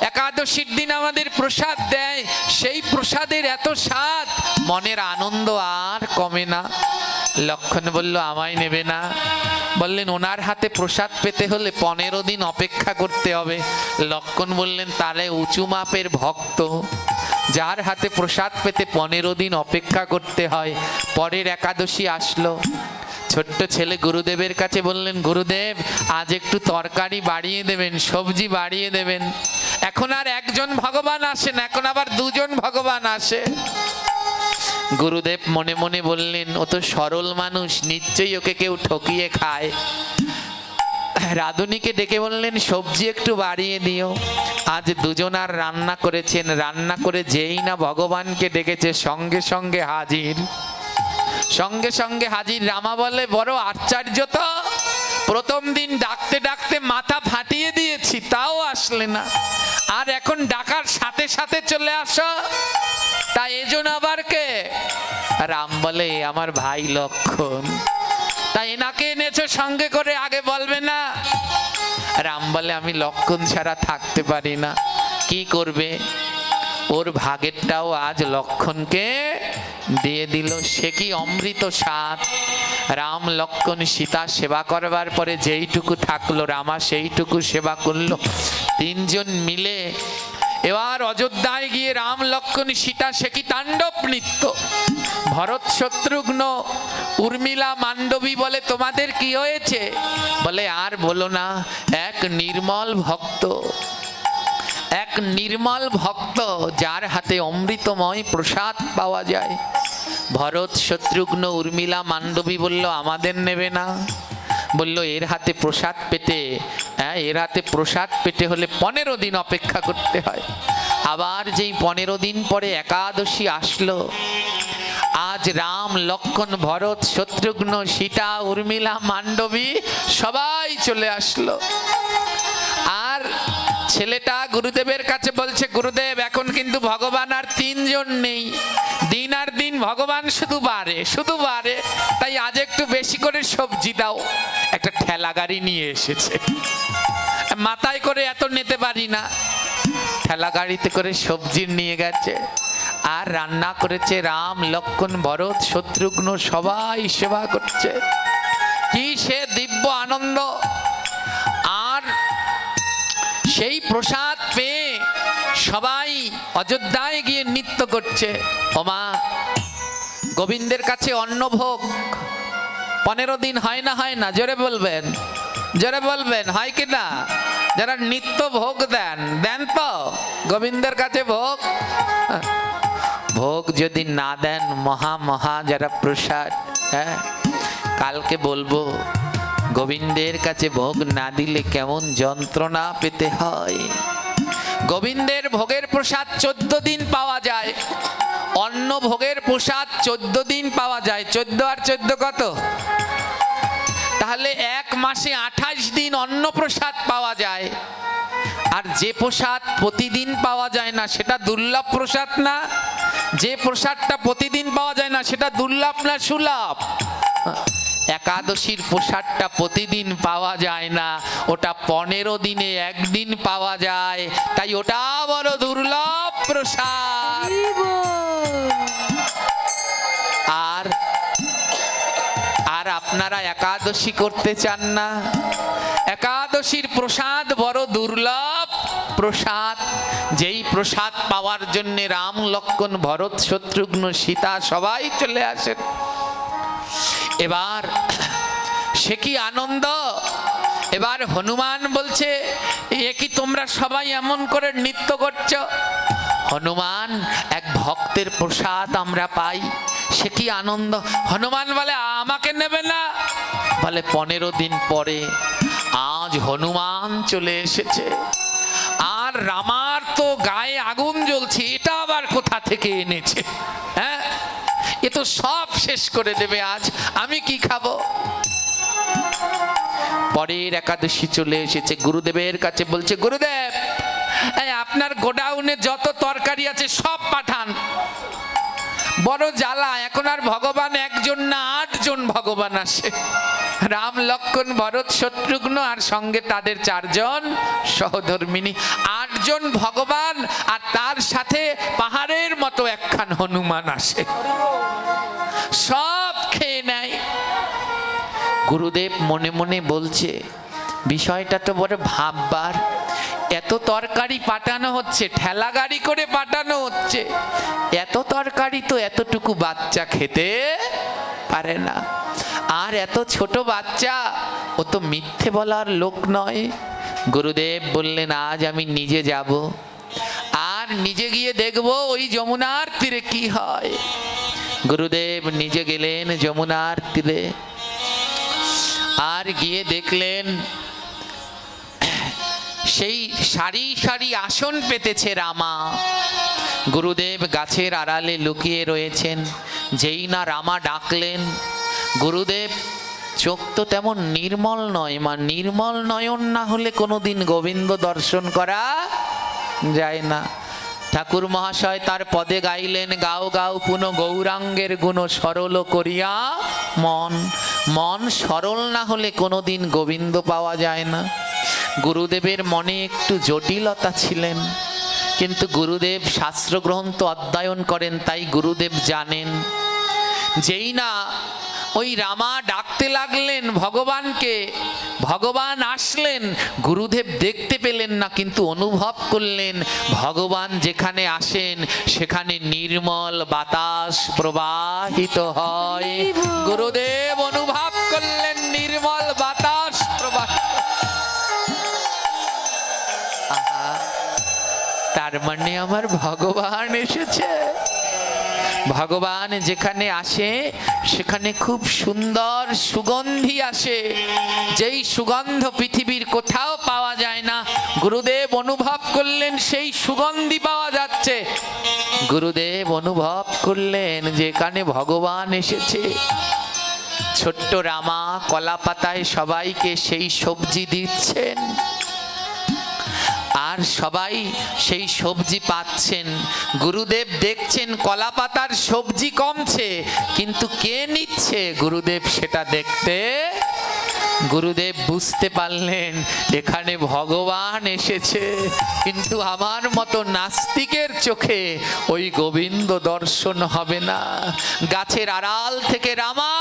একাদশীর দিন আমাদের প্রসাদ দেয়, সেই প্রসাদের এত স্বাদ, মনের আনন্দ আর কমে না। লক্ষণ বলল, আমায় নেবে না? বললেন, ওনার হাতে প্রসাদ পেতে হলে 15 দিন অপেক্ষা করতে হবে। লক্ষণ বললেন, তাহলে উঁচু মাপের ভক্ত, যার হাতে প্রসাদ পেতে 15 দিন অপেক্ষা করতে হয়। পরের একাদশী আসলো। ছোট্ট ছেলে গুরুদেবের কাছে বললেন, গুরুদেব আজ একটু তরকারি বাড়িয়ে দেবেন, সবজি বাড়িয়ে দেবেন। এখন আর একজন ভগবান আসেন, এখন আবার 2 জন ভগবান আসে। গুরুদেব মনে মনে বললেন, ও তো সরল মানুষ, নিশ্চয়ই ওকে কেউ ঠকিয়ে খায়। রাধুনীকে ডেকে বললেন, সবজি একটু বাড়িয়ে দিও। আজ 2 জন আর রান্না করেছেন, রান্না করে যেই না ভগবানকে ডেকেছে সঙ্গে সঙ্গে হাজির, সঙ্গে সঙ্গে হাজির। রামা বলে, বড় আশ্চর্য তো, প্রথম দিন ডাকতে ডাকতে মাথা ফাটিয়ে দিয়েছি, তাও আসলে না, আর এখন ডাকার সাথে সাথে চলে আসো, তা এজন আবার কে? রাম বলে, আমার ভাই লক্ষণ। তাই এনাকে এনেছো সঙ্গে করে, আগে বলবে না? রাম বলে, আমি লক্ষণ ছাড়া থাকতে পারি না। কি করবে? ওর ভাগেরটাও আজ লক্ষণকে দিয়ে দিল। সে কি অমৃত স্বাদ! রাম লক্ষণ সীতা সেবা করবার পরে যেইটুকু থাকলো, রামা সেইটুকু সেবা করলো। 3 জন মিলে এবার অযোধ্যায় গিয়ে রাম লক্ষণ সীতা সে কি তাণ্ডব নৃত্য! ভরত শত্রুঘ্ন উর্মিলা মান্ডবী বলে, তোমাদের কি হয়েছে? বলে, আর বলো না, এক নির্মল ভক্ত, এক নির্মল ভক্ত যার হাতে অমৃতময় প্রসাদ পাওয়া যায়। ভরত শত্রুঘ্ন উর্মিলা মান্ডবী বলল, আমাদের নেবে না? বলল, এর হাতে প্রসাদ পেতে, এর হাতে প্রসাদ পেতে হলে 15 দিন অপেক্ষা করতে হয়। আবার যেই 15 দিন পরে একাদশী আসলো, আজ রাম লক্ষণ ভরত শত্রুঘ্ন সীতা উর্মিলা মান্ডবী সবাই চলে আসলো। আর ছেলেটা গুরুদেবের কাছে বলছে, গুরুদেব এখন কিন্তু ভগবান আর 3 জন নেই, দিন আর দিন ভগবান শুধু বাড়ে, শুধু বাড়ে, তাই আজ একটু বেশি করে সবজি দাও। একটা ঠেলা গাড়ি নিয়ে এসেছে, মাথায় করে এত নিতে পারি না, ঠেলা গাড়িতে করে সবজি নিয়ে গেছে। আর রান্না করেছে, রাম লক্ষণ ভরত শত্রুঘ্ন সবাই সেবা করছে। কি সে দিব্য আনন্দ! আর সেই প্রসাদ পেয়ে সবাই অযোধ্যায় গিয়ে নৃত্য করছে। ওমা, গোবিন্দের কাছে অন্নভোগ 15 দিন হয় না? হয় না? জোরে বলবেন, জোরে বলবেন, হয় কি না? যারা নিত্য ভোগ দেন, দেন তো গোবিন্দের কাছে ভোগ? ভোগ যদি না দেন, মহা মহা যারা প্রসাদ, হ্যাঁ, কালকে বলবো গোবিন্দের কাছে ভোগ না দিলে কেমন যন্ত্রণা পেতে হয়। গোবিন্দের ভোগের প্রসাদ 14 দিন পাওয়া যায়, অন্ন ভোগের প্রসাদ 14 দিন পাওয়া যায়। 14 আর 14 কত? তাহলে 1 মাসে 28 দিন অন্ন প্রসাদ পাওয়া যায়। আর যে প্রসাদ প্রতিদিন পাওয়া যায় না সেটা দুর্লভ প্রসাদ না? যে প্রসাদটা প্রতিদিন পাওয়া যায় না সেটা দুর্লভ না সুলভ? একাদশীর প্রসাদটা প্রতিদিন পাওয়া যায় না, ওটা 15 দিনে একদিন পাওয়া যায়, তাই ওটা বড় দুর্লভ প্রসাদ। হরি বল। আর আর আপনারা একাদশী করতে চান না? একাদশীর প্রসাদ বড় দুর্লভ প্রসাদ, যেই প্রসাদ পাওয়ার জন্য রাম লক্ষ্মণ ভরত শত্রুঘ্ন সীতা সবাই চলে আসেন। এবার সে কি আনন্দ! এবার হনুমান বলছে, এ কি তোমরা সবাই এমন করে নৃত্য করছো? হনুমান, এক ভক্তের প্রসাদ আমরা পাই, সে কি আনন্দ! হনুমান বলে, আমাকে নেবে না? বলে 15 দিন পরে আজ হনুমান চলে এসেছে, আর রামার তো গায়ে আগুন জ্বলছে, এটা আবার কোথা থেকে এনেছে? হ্যাঁ, এ তো সব শেষ করে দেবে আজ, আমি কি খাবো? পরের একাদশী চলে এসেছে, গুরুদেবের কাছে বলছে, গুরুদেব আপনার গোডাউনে যত তরকারি আছে সব পাঠান। বড় জ্বালা, এখন আর ভগবান একজন না 8 জন ভগবান আসে, রাম লক্ষ্মণ ভরত শত্রুঘ্ন আর সঙ্গে তাদের 4 জন সহধর্মিনী, 8 জন ভগবান, আর তার সাথে পাহাড়ের মতো একখান হনুমান আসে, সব খেয়ে নেয়। গুরুদেব মনে মনে বলছে, বিষয়টা তো বড় ভাববার, এত তরকারি পাঠানো হচ্ছে, ঠেলা গাড়ি করে পাঠানো হচ্ছে, এত তরকারি তো এতটুকু বাচ্চা খেতে পারে না, আর এত ছোট বাচ্চা, ও তো মিথ্যে বলার লোক নয়। গুরুদেব বললেন, আজ আমি নিজে যাব, আর নিজে গিয়ে দেখব ওই যমুনার তীরে কি হয়। গুরুদেব নিজে গেলেন যমুনার তীরে, আর গিয়ে দেখলেন সেই সারি সারি আসন পেতেছে রামা। গুরুদেব গাছের আড়ালে লুকিয়ে রয়েছেন, যেই না রামা ডাকলেন, গুরুদেব চোখ তো তেমন নির্মল নয়, মা নির্মল নয়ন না হলে কোনোদিন গোবিন্দ দর্শন করা যায় না। ঠাকুর মহাশয় তার পদে গাইলেন, গাও গাও পুনঃ গৌরাঙ্গের গুণ সরল করিয়া মন, মন সরল না হলে কোনোদিন গোবিন্দ পাওয়া যায় না। গুরুদেবের মনে একটু জটিলতা ছিলেন, কিন্তু গুরুদেব শাস্ত্রগ্রন্থ অধ্যয়ন করেন, তাই গুরুদেব জানেন। যেই না ওই রামা ডাকতে লাগলেন ভগবানকে, ভগবান আসলেন, গুরুদেব দেখতে পেলেন না, কিন্তু অনুভব করলেন ভগবান যেখানে আসেন সেখানে নির্মল বাতাস প্রবাহিত হয়। গুরুদেব অনুভব করলেন নির্মল বাতাস প্রবাহিত। তার মানে আমার ভগবান এসেছে। ভগবান যেখানে আসে সেখানে খুব সুন্দর সুগন্ধি আসে, যেই সুগন্ধ পৃথিবীর কোথাও পাওয়া যায় না। গুরুদেব অনুভব করলেন সেই সুগন্ধি পাওয়া যাচ্ছে। গুরুদেব অনুভব করলেন যেখানে ভগবান এসেছে। ছোট্ট রামা কলা পাতায় সবাইকে সেই সবজি দিচ্ছেন, আর সবাই সেই সবজি পাচ্ছেন। গুরুদেব দেখছেন কলা পাতার সবজি কমছে, কিন্তু কে নিচ্ছে গুরুদেব সেটা দেখতে। গুরুদেব বুঝতে পারলেন এখানে ভগবান এসেছে, কিন্তু আমার মতো নাস্তিকের চোখে ওই গোবিন্দ দর্শন হবে না। গাছের আড়াল থেকে রামা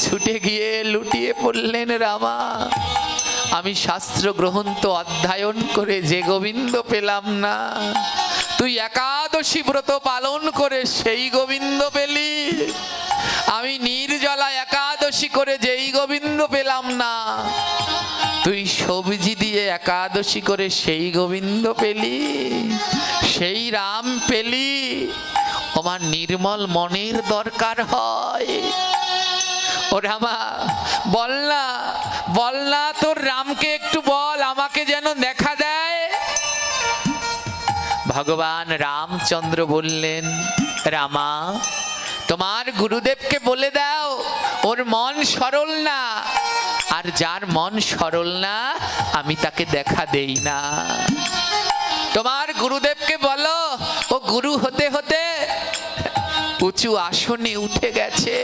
ছুটে গিয়ে লুটিয়ে পড়লেন, রামা আমি শাস্ত্র গ্রন্থ অধ্যয়ন করে যে গোবিন্দ পেলাম না, তুই একাদশী ব্রত পালন করে সেই গোবিন্দ পেলি। আমি নির্জলা একাদশী করে যেই গোবিন্দ পেলাম না, তুই সবজি দিয়ে একাদশী করে সেই গোবিন্দ পেলি, সেই রাম পেলি। আমার নির্মল মনের দরকার হয়। ও রামা বল না, বল না, তোর রামকে একটু বল, আমাকে যেন দেখা দেয়। ভগবান রামচন্দ্র বললেন, রামা তোমার গুরুদেবকে বলে দাও ওর মন সরল না, আর যার মন সরল না আমি তাকে দেখা দেই না। তোমার গুরুদেবকে বলো ও গুরু হতে হতে উঁচু আসনে উঠে গেছে।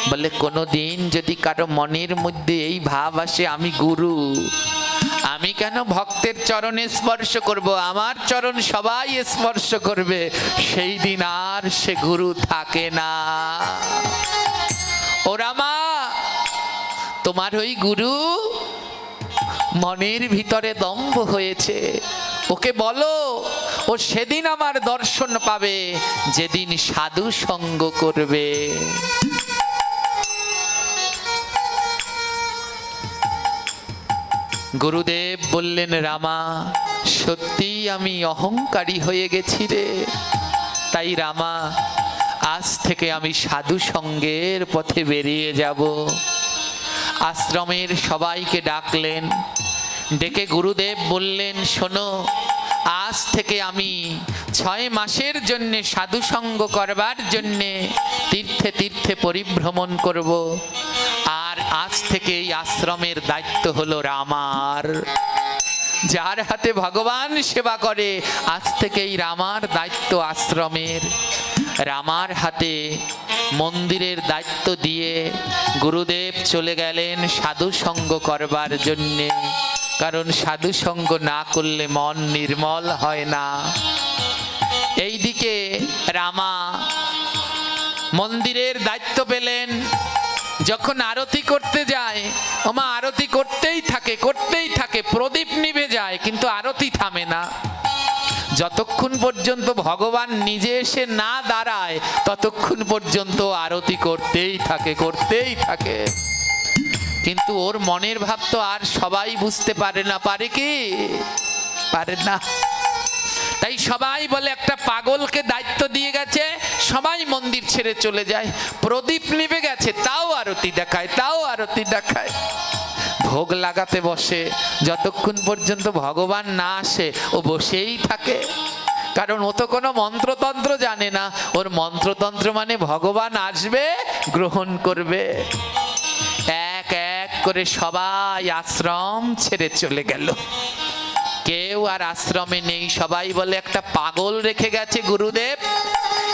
বলে কোনোদিন যদি কারো মনের মধ্যে এই ভাব আসে আমি গুরু, আমি কেন ভক্তের চরণে স্পর্শ করব, আমার চরণ সবাই স্পর্শ করবে, সেই দিন আর সে গুরু থাকে না। ও রামা, তোমার ওই গুরু মনের ভিতরে দম্ভ হয়েছে, ওকে বলো ও সেদিন আমার দর্শন পাবে যেদিন সাধু সঙ্গ করবে। গুরুদেব বললেন, রামা সত্যি আমি অহংকারী হয়ে গেছি রে, তাই রামা আজ থেকে আমি সাধু সঙ্গের পথে বেরিয়ে যাব। আশ্রমের সবাইকে ডাকলেন, ডেকে গুরুদেব বললেন, শোনো, আজ থেকে আমি 6 মাসের জন্যে সাধু সঙ্গ করবার জন্যে তীর্থে তীর্থে পরিভ্রমণ করব, আর আজ থেকে এই আশ্রমের দায়িত্ব হলো রামার। যার হাতে ভগবান সেবা করে আজ থেকেই রামার দায়িত্ব আশ্রমের। রামার হাতে মন্দিরের দায়িত্ব দিয়ে গুরুদেব চলে গেলেন সাধু সঙ্গ করবার জন্যে, কারণ সাধু সঙ্গ না করলে মন নির্মল হয় না। এইদিকে রামা মন্দিরের দায়িত্ব পেলেন, যখন আরতি করতে যায়, ওমা আরতি করতেই থাকে, প্রদীপ নিভে যায় কিন্তু আরতি থামে না। যতক্ষণ পর্যন্ত ভগবান নিজে এসে না দাঁড়ায় ততক্ষণ পর্যন্ত আরতি করতেই থাকে। কিন্তু ওর মনের ভাব তো আর সবাই বুঝতে পারে না, পারে কি? পারে না। তাই সবাই বলে একটা পাগলকে দায়িত্ব দিয়ে গেছে, সবাই মন্দির ছেড়ে চলে যায়। প্রদীপ নিভে গেছে, তাও আরতি দেখায়। ভোগ লাগাতে বসে, যতক্ষণ পর্যন্ত ভগবান না আসে ও বসেই থাকে, কারণ ও তো কোনো মন্ত্রতন্ত্র জানে না। ওর মন্ত্রতন্ত্র মানে ভগবান আসবে, গ্রহণ করবে। এক এক করে সবাই আশ্রম ছেড়ে চলে গেল, কেউ আর আশ্রমে নেই। সবাই বলে একটা পাগল রেখে গেছে গুরুদেব।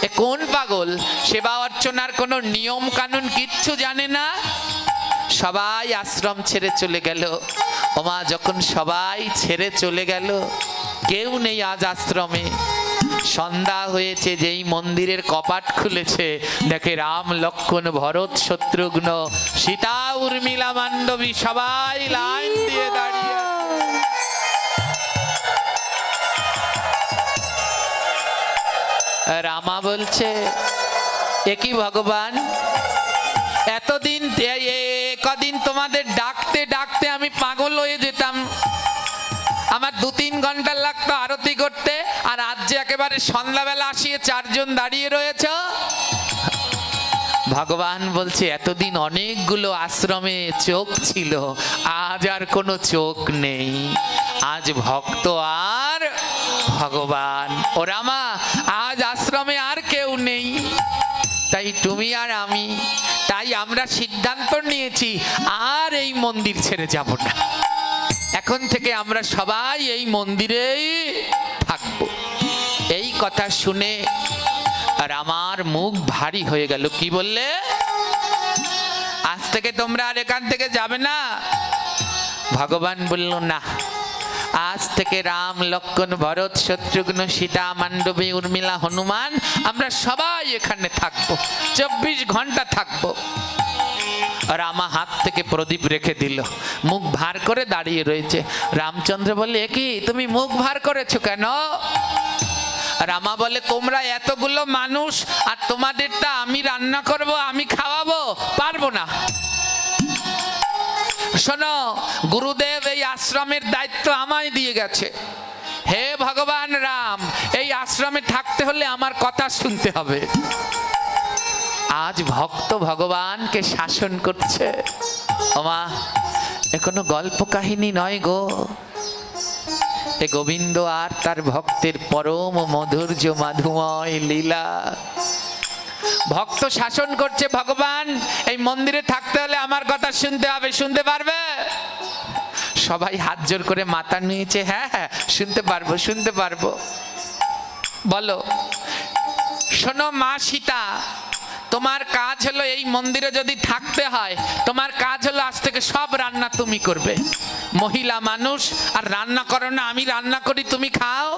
এ কোন পাগল? সেবা অর্চনার কোনো নিয়ম কানুন কিচ্ছু জানে না। সবাই আশ্রম ছেড়ে চলে গেল। ওমা যখন সবাই ছেড়ে চলে গেল, কেউ নেই আজ আশ্রমে। সন্ধ্যা হয়েছে, যেই মন্দিরের কপাট খুলেছে, দেখে রাম লক্ষ্মণ ভরত শত্রুঘ্ন সীতা উর্মিলা মান্ডবী সবাই লাইন দিয়ে দাঁড়িয়ে। রামা বলছে, এ কি ভগবান, এতদিন কদিন তোমাদের ডাকতে ডাকতে আমি পাগল হয়ে যেতাম, আমার 2-3 ঘন্টা লাগতো আরতি করতে, আর আজ যে একেবারে সন্ধ্যাবেলা আসিয়ে 4 জন দাঁড়িয়ে রয়েছ। ভগবান বলছে, এতদিন অনেকগুলো আশ্রমে চোখ ছিল, আজ আর কোনো চোখ নেই, আজ ভক্ত আর ভগবান। ও রামা, আজ আশ্রমে আর কেউ নেই, তাই তুমি আর আমি, তাই আমরা সিদ্ধান্ত নিয়েছি আর এই মন্দির ছেড়ে যাব না। এখন থেকে আমরা সবাই এই মন্দিরেই থাকবো। এই কথা শুনে রামার মুখ ভারী হয়ে গেল। কি বললে? আজ থেকে তোমরা আর এখান থেকে যাবে না? ভগবান বলল, না, আজ থেকে রাম লক্ষ্মণ ভরত শত্রুঘ্ন সীতা মান্ডবী উর্মিলা হনুমান আমরা সবাই এখানে থাকবো, 24 ঘন্টা থাকবো। রামা হাত থেকে প্রদীপ রেখে দিল, মুখ ভার করে দাঁড়িয়ে রয়েছে। রামচন্দ্র বলে, এ কি তুমি মুখ ভার করেছো কেন? রামা বলে, তোমরা এতগুলো মানুষ আর তোমাদেরটা আমি রান্না করব, আমি খাওয়াবো, পারবো না। শোনো, গুরুদেব এই আশ্রমের দায়িত্ব আমায় দিয়ে গেছে। হে ভগবান রাম, এই আশ্রমে থাকতে হলে আমার কথা শুনতে হবে। আজ ভক্ত ভগবানকে শাসন করছে। ওমা, এ কোনো গল্প কাহিনী নয় গো, এ গোবিন্দ আর তার ভক্তের পরম মধুর্য মাধুময় লীলা। ভক্ত শাসন করছে, ভগবান এই মন্দিরে থাকতে হলে আমার কথা শুনতে হবে, শুনতে পারবে? সবাই হাত জোর করে মাথা নিয়েছে, হ্যাঁ হ্যাঁ শুনতে পারবো। বলো। শোনো মা সীতা, তোমার কাজ হলো এই মন্দিরে যদি থাকতে হয়, তোমার কাজ হলো আজ থেকে সব রান্না তুমি করবে। মহিলা মানুষ আর রান্না করো না, আমি রান্না করি তুমি খাও।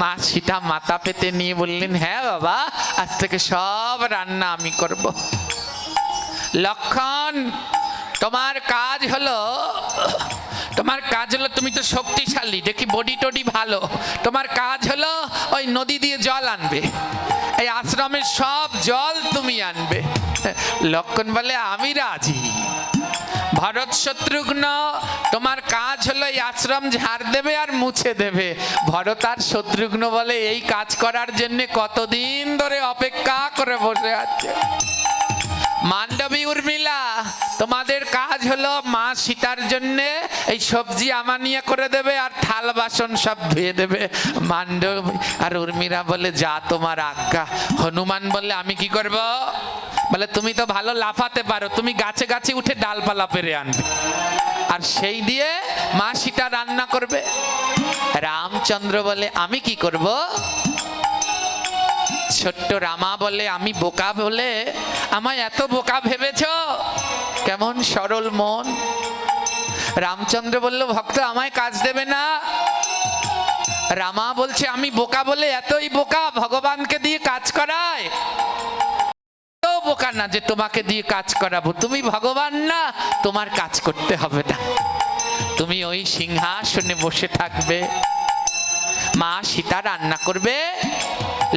মা সীতা মাথা পেতে নিয়ে বললেন, হ্যাঁ বাবা, আজ থেকে সব রান্না আমি করব। লক্ষণ, তোমার কাজ হলো তুমি তো শক্তিশালী, দেখি বডি টডি ভালো, তোমার কাজ হলো ওই নদী দিয়ে জল আনবে, এই আশ্রমের সব জল তুমি আনবে। লক্ষণ বলে, আমি রাজি। ভরত শত্রুঘ্ন, তোমার কাজ হলো এই আশ্রম ঝাড় দেবে আর মুছে দেবে। ভরত আর শত্রুঘ্ন বলে, এই কাজ করার জন্য কতদিন ধরে অপেক্ষা করে বসে আছে। মান্ডবী, উর্মিলা, তোমাদের কাজ হলো মা সীতার জন্য এই সবজি আমানিয়া করে দেবে আর থাল বাসন সব ধুয়ে দেবে। মান্ডবী আর উর্মিলা বলে, যা তোমার আজ্ঞা। হনুমান বললে, আমি কি করব? বলে, তুমি তো ভালো লাফাতে পারো, তুমি গাছে গাছে উঠে ডালপালা পেরে আনবে আর সেই দিয়ে মা সীতা রান্না করবে। রামচন্দ্র বলে, আমি কি করব? ছোট্ট রামা বলে, আমি বোকা বলে আমায় এত বোকা ভেবেছ? কেমন সরল মন। রামচন্দ্র বলল, ভক্ত আমায় কাজ দেবে না? রামা বলছে, আমি বোকা বলে এতই বোকা ভগবানকে দিয়ে কাজ করায়? বোকা না যে তোমাকে দিয়ে কাজ করাবো, তুমি ভগবান না, তোমার কাজ করতে হবে না, তুমি ওই সিংহাসনে বসে থাকবে। মা সীতা রান্না করবে,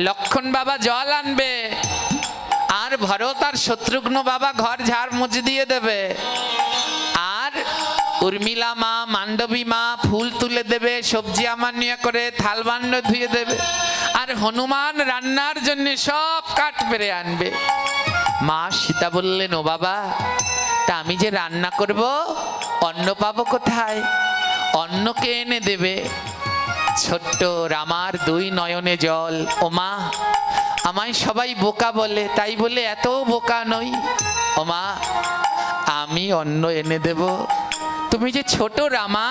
লক্ষণ বাবা জল আনবে, আর ভরত আর শত্রুঘ্ন বাবা ঘর ঝাড় মুছে দিয়ে দেবে, আর উর্মিলা মা, মান্ডবী মা ফুল তুলে দেবে, সবজি আমানিয়া করে থাল বান্ড ধুয়ে দেবে, আর হনুমান রান্নার জন্য সব কাঠ পেরে আনবে। মা সীতা বললেন, ও বাবা, তা আমি যে রান্না করব অন্ন পাবো কোথায়? অন্নকে এনে দেবে। ছোট্ট রামার দুই নয়নে জল। ও মা, আমায় সবাই বোকা বলে, তাই বলে এত বোকা নই। ও মা, আমি অন্ন এনে দেব। তুমি যে ছোট রামা।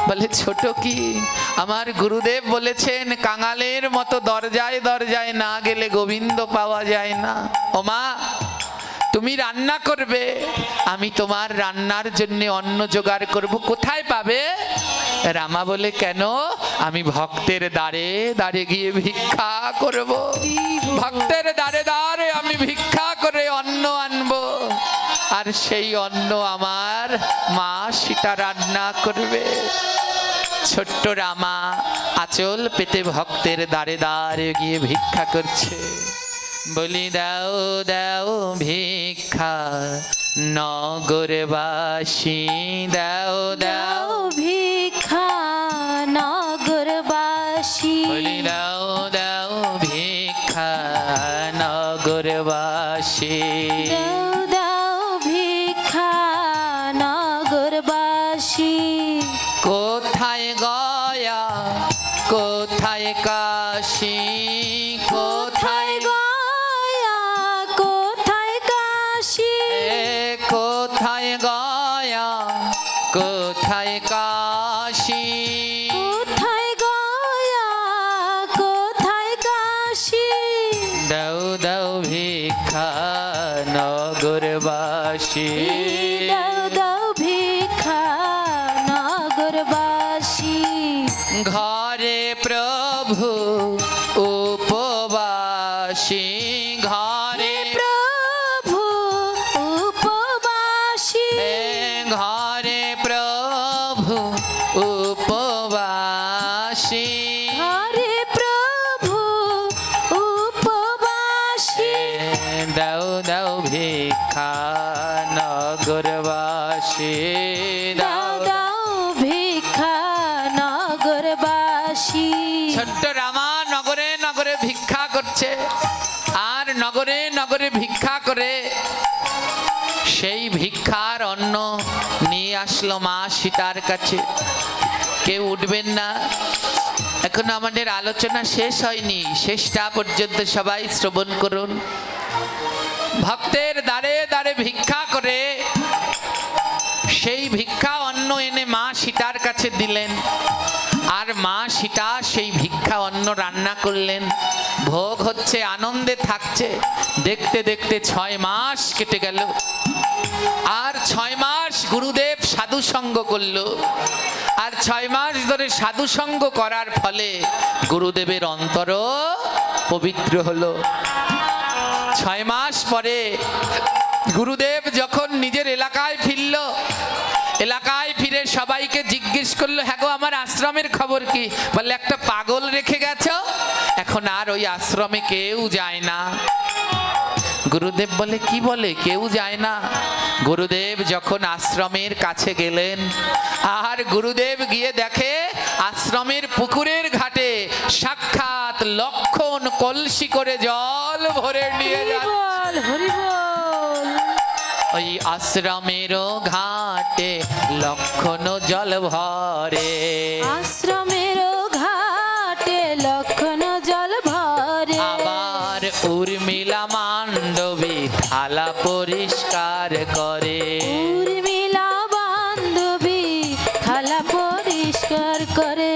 বলে, ছোট কি? আমার গুরুদেব বলেছেন, কাঙালের মতো দরজায় দরজায় না গেলে গোবিন্দ পাওয়া যায় না। ও মা, তুমি রান্না করবে, আমি তোমার রান্নার জন্য অন্ন জোগাড় করব, কোথায় পাবে? রামা বলে, কেন? আমি ভক্তের দ্বারে দ্বারে গিয়ে ভিক্ষা করব, ভক্তের দ্বারে দ্বারে আমি ভিক্ষা করে অন্ন আনবো, আর সেই অন্ন আমার মা সীতা রান্না করবে। ছোট্ট রামা আঁচল পেতে ভক্তের দ্বারে দ্বারে গিয়ে ভিক্ষা করছে। বলি, দাও দাও ভিক্ষা নগরবাসী, দাও দাও ভিক্ষা নগরবাসী। বলি, দাও দাও ভিক্ষা নগরবাসী, দাও দাও ভিক্ষা নগরবাসী। কোথায় গয়া কোথায় কাশী, কোথায় গয়া কোথায় কাশী, কোথায় গয়া কোথায় কাশী, কোথায় গয়া কোথায় কাশী। দাও দাও ভিক্ষা নগরবাসী, দাও দাও ভিক্ষা নগরবাসী। ঘরে প্রভু উপবাসী, ঘরে প্রভু উপবাসী, ঘরে প্রভু উপবাসী, হরে প্রভু উপবাসী। দাও দাও ভিক্ষা নগরবাসী, দাও দাও ভিক্ষা নগরবাসী। ছোট্ট রামা নগরে নগরে ভিক্ষা করছে, আর নগরে নগরে ভিক্ষা করে সেই ভিক্ষার অন্ন নিয়ে আসলো মা সীতার কাছে। কেউ উঠবেন না, এখন আমাদের আলোচনা শেষ হয়নি, শেষটা পর্যন্ত সবাই শ্রবণ করুন। ভক্তের দ্বারে দ্বারে ভিক্ষা করে সেই ভিক্ষা অন্ন এনে মা সীতার কাছে দিলেন। আর মা সীতা সেই ভিক্ষা অন্ন রান্না করলেন, ভোগ হচ্ছে, আনন্দে থাকছে। দেখতে দেখতে 6 মাস কেটে গেল। আর 6 মাস গুরুদেব সাধু সঙ্গ করলো। আর 6 মাস ধরে সাধু সঙ্গ করার ফলে গুরুদেবের অন্তর পবিত্র হলো। 6 মাস পরে গুরুদেব যখন নিজের এলাকায় ফিরল, এলাকায় ফিরে সবাইকে জিজ্ঞেস করলো, হ্যাঁ গো আমার আশ্রমের খবর কি? বললে একটা পাগল রেখে গেছো, এখন আর ওই আশ্রমে কেউ যায় না। গুরুদেব বলে, কি বলে কেউ যায় না? গুরুদেব যখন আশ্রমের কাছে গেলেন, আর গুরুদেব গিয়ে দেখে আশ্রমের পুকুরের ঘাটে সাক্ষাৎ লক্ষণ কলসি করে জল ভরে নিয়ে যাচ্ছে। হরিবল হরিবল। ওই আশ্রমের ঘাটে লক্ষণ জল ভরে, আশ্রমের ঘাটে লক্ষণ জল ভরে। আবার উর্মিলা মান্ডবী থালা পরিষ্কার করে। উর্মিলা বান্ধবী থালা পরিষ্কার করে।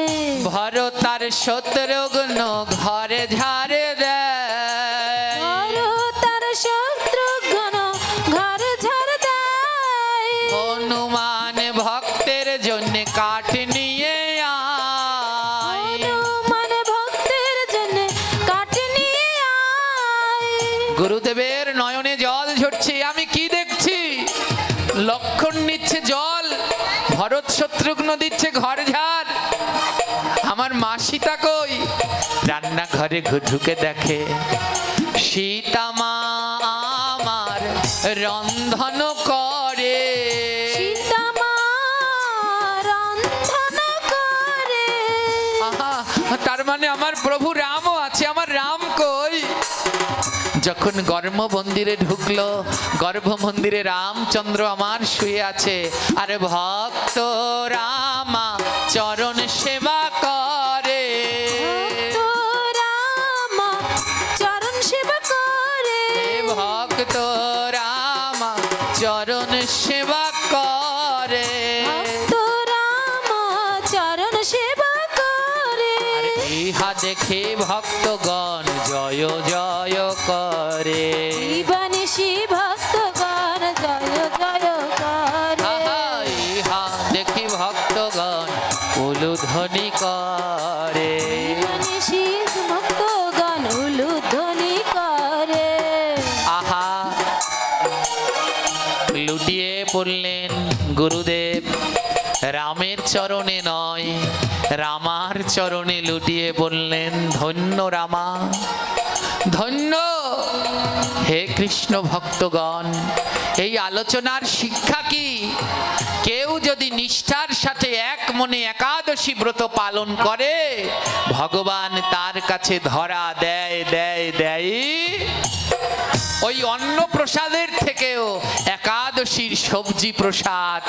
ভরতার শত্রুঘ্ন ঘরে ঝাড়ে দেয়, তার শত্রুঘ্ন ঘর ঝাড় দেয়। হনুমান ভক্তের জন্য কাঠ নিয়ে আয়। হনুমান ভক্তের জন্য কাঠ নিয়ে আয়। গুরুদেবের নয়নে জল ঝরছে। আমি কি দেখছি? লক্ষণ নিচ্ছে জল, ভরত শত্রুঘ্ন দিচ্ছে ঘর ঝাড়। আমার মা সীতা কই? রান্নাঘরে ঢুকে দেখে সীতা মা আমার রন্ধন করে। সীতা মা রন্ধন করে। আহা, তার মানে আমার প্রভু রামও আছে। আমার রাম কই? যখন গর্ভ মন্দিরে ঢুকলো, গর্ভ মন্দিরে রামচন্দ্র আমার শুয়ে আছে। আরে ভক্ত রামা চরণ সেবা করে। ভক্ত রামা চরণ সেবা করে। ভক্ত রামা চরণ সেবা করে। ভক্ত রামা চরণ সেবা করে। আর ইহা দেখে ভক্তগণ জয় জয় করে। জীবনিশি ভক্তগণ জয় জয় করে। আহা, ইহা দেখি ভক্তগণ উলুধ্বনি করে। জীবনিশি ভক্তগণ উলুধ্বনি করে। আহা, লুটিয়ে পড়লেন গুরুদেব। রামের চরণে নয়, রামার চরণে লুটিয়ে পড়লেন। ধন্য রামা, ধন্য। হে কৃষ্ণ ভক্তগণ, এই আলোচনার শিক্ষা কি? কেউ যদি নিষ্ঠার সাথে এক মনে একাদশী ব্রত পালন করে, ভগবান তার কাছে ধরা দেয় দেয় দেয়। ওই অন্ন প্রসাদের থেকেও একাদশীর সবজি প্রসাদ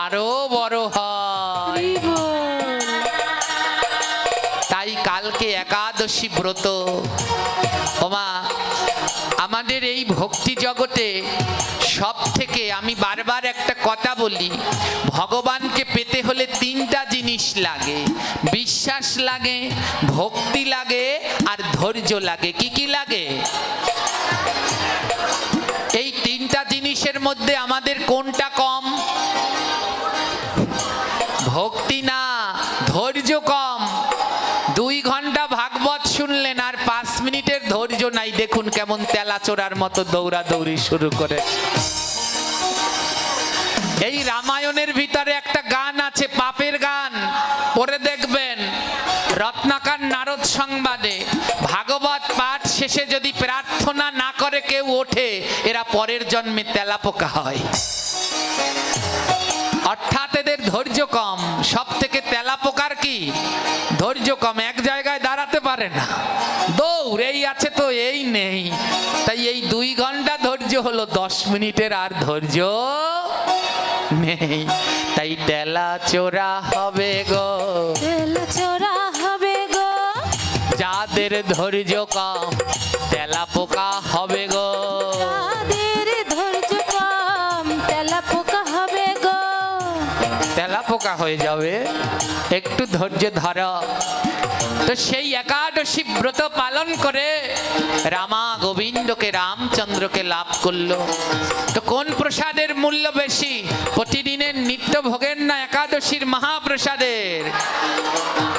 আরো বড় হয়। হরিবল। তাই কালকে একাদশী ব্রত। ওমা, আমাদের এই ভক্তি জগতে সব থেকে আমি বারবার একটা কথা বলি, ভগবানকে পেতে হলে 3টা জিনিস লাগে। বিশ্বাস লাগে, ভক্তি লাগে, আর ধৈর্য লাগে। কি কি লাগে? এই 3টা জিনিসের মধ্যে আমাদের কোনটা কম? ভক্তি না, ধৈর্য কম। 2 ঘন্টা ভাগবত শুনলেন আর 5 মিনিটের ধৈর্য নাই। দেখুন কেমন তেলাচোরার মতো দৌড়াদৌড়ি শুরু করে। এই রামায়ণের ভিতরে একটা গান আছে, পাপের গান, পরে দেখবেন। রত্নাকার নারদ সংবাদে ভাগবত পাঠ শেষে যদি প্রার্থনা না করে কেউ ওঠে, এরা পরের জন্মে তেলাপোকা হয়। অর্থাৎ এদের ধৈর্য কম। সব থেকে তেলাপোকার কি? ধৈর্য কম, এক জায়গায় দাঁড়াতে পারে না, দৌড়, এই আছে তো এই নেই। তাই এই 2 ঘন্টা ধৈর্য হলো, 10 মিনিটের আর ধৈর্য নেই। তাই তেলাচোরা হবে গো, তেলাচোরা হবে গো। যাদের ধৈর্য কম তেলাপোকা হবে গো। যাদের ধৈর্য কম তেলাপোকা হবে গো। তেলাপোকা ফাঁকা হয়ে যাবে, একটু ধৈর্য ধরো। তো সেই একাদশী ব্রত পালন করে রামা গোবিন্দকে, রামচন্দ্রকে লাভ করলো। তো কোন প্রসাদের মূল্য বেশি, প্রতিদিনের নিত্য ভোগের না একাদশীর মহাপ্রসাদের?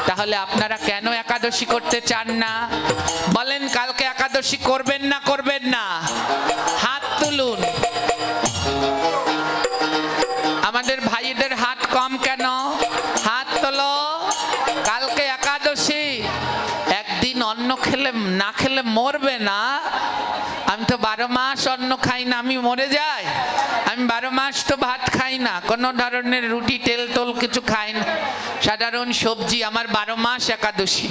তাহলে আপনারা কেন একাদশী করতে চান না? বলেন কালকে একাদশী করবেন না করবেন না? হাত তুলুন। আমাদের ভাইদের হাত কম কেন? হাত তোলো। কালকে একাদশী, একদিন অন্ন খেলে না খেলে মরবে না? আমি তো 12 মাস অন্ন খাই না, আমি মরে যাই? আমি 12 মাস তো ভাত খাই না, কোনো ধরনের রুটি তেল তোল কিছু খাই না, সাধারণ সবজি। আমার 12 মাস একাদশী।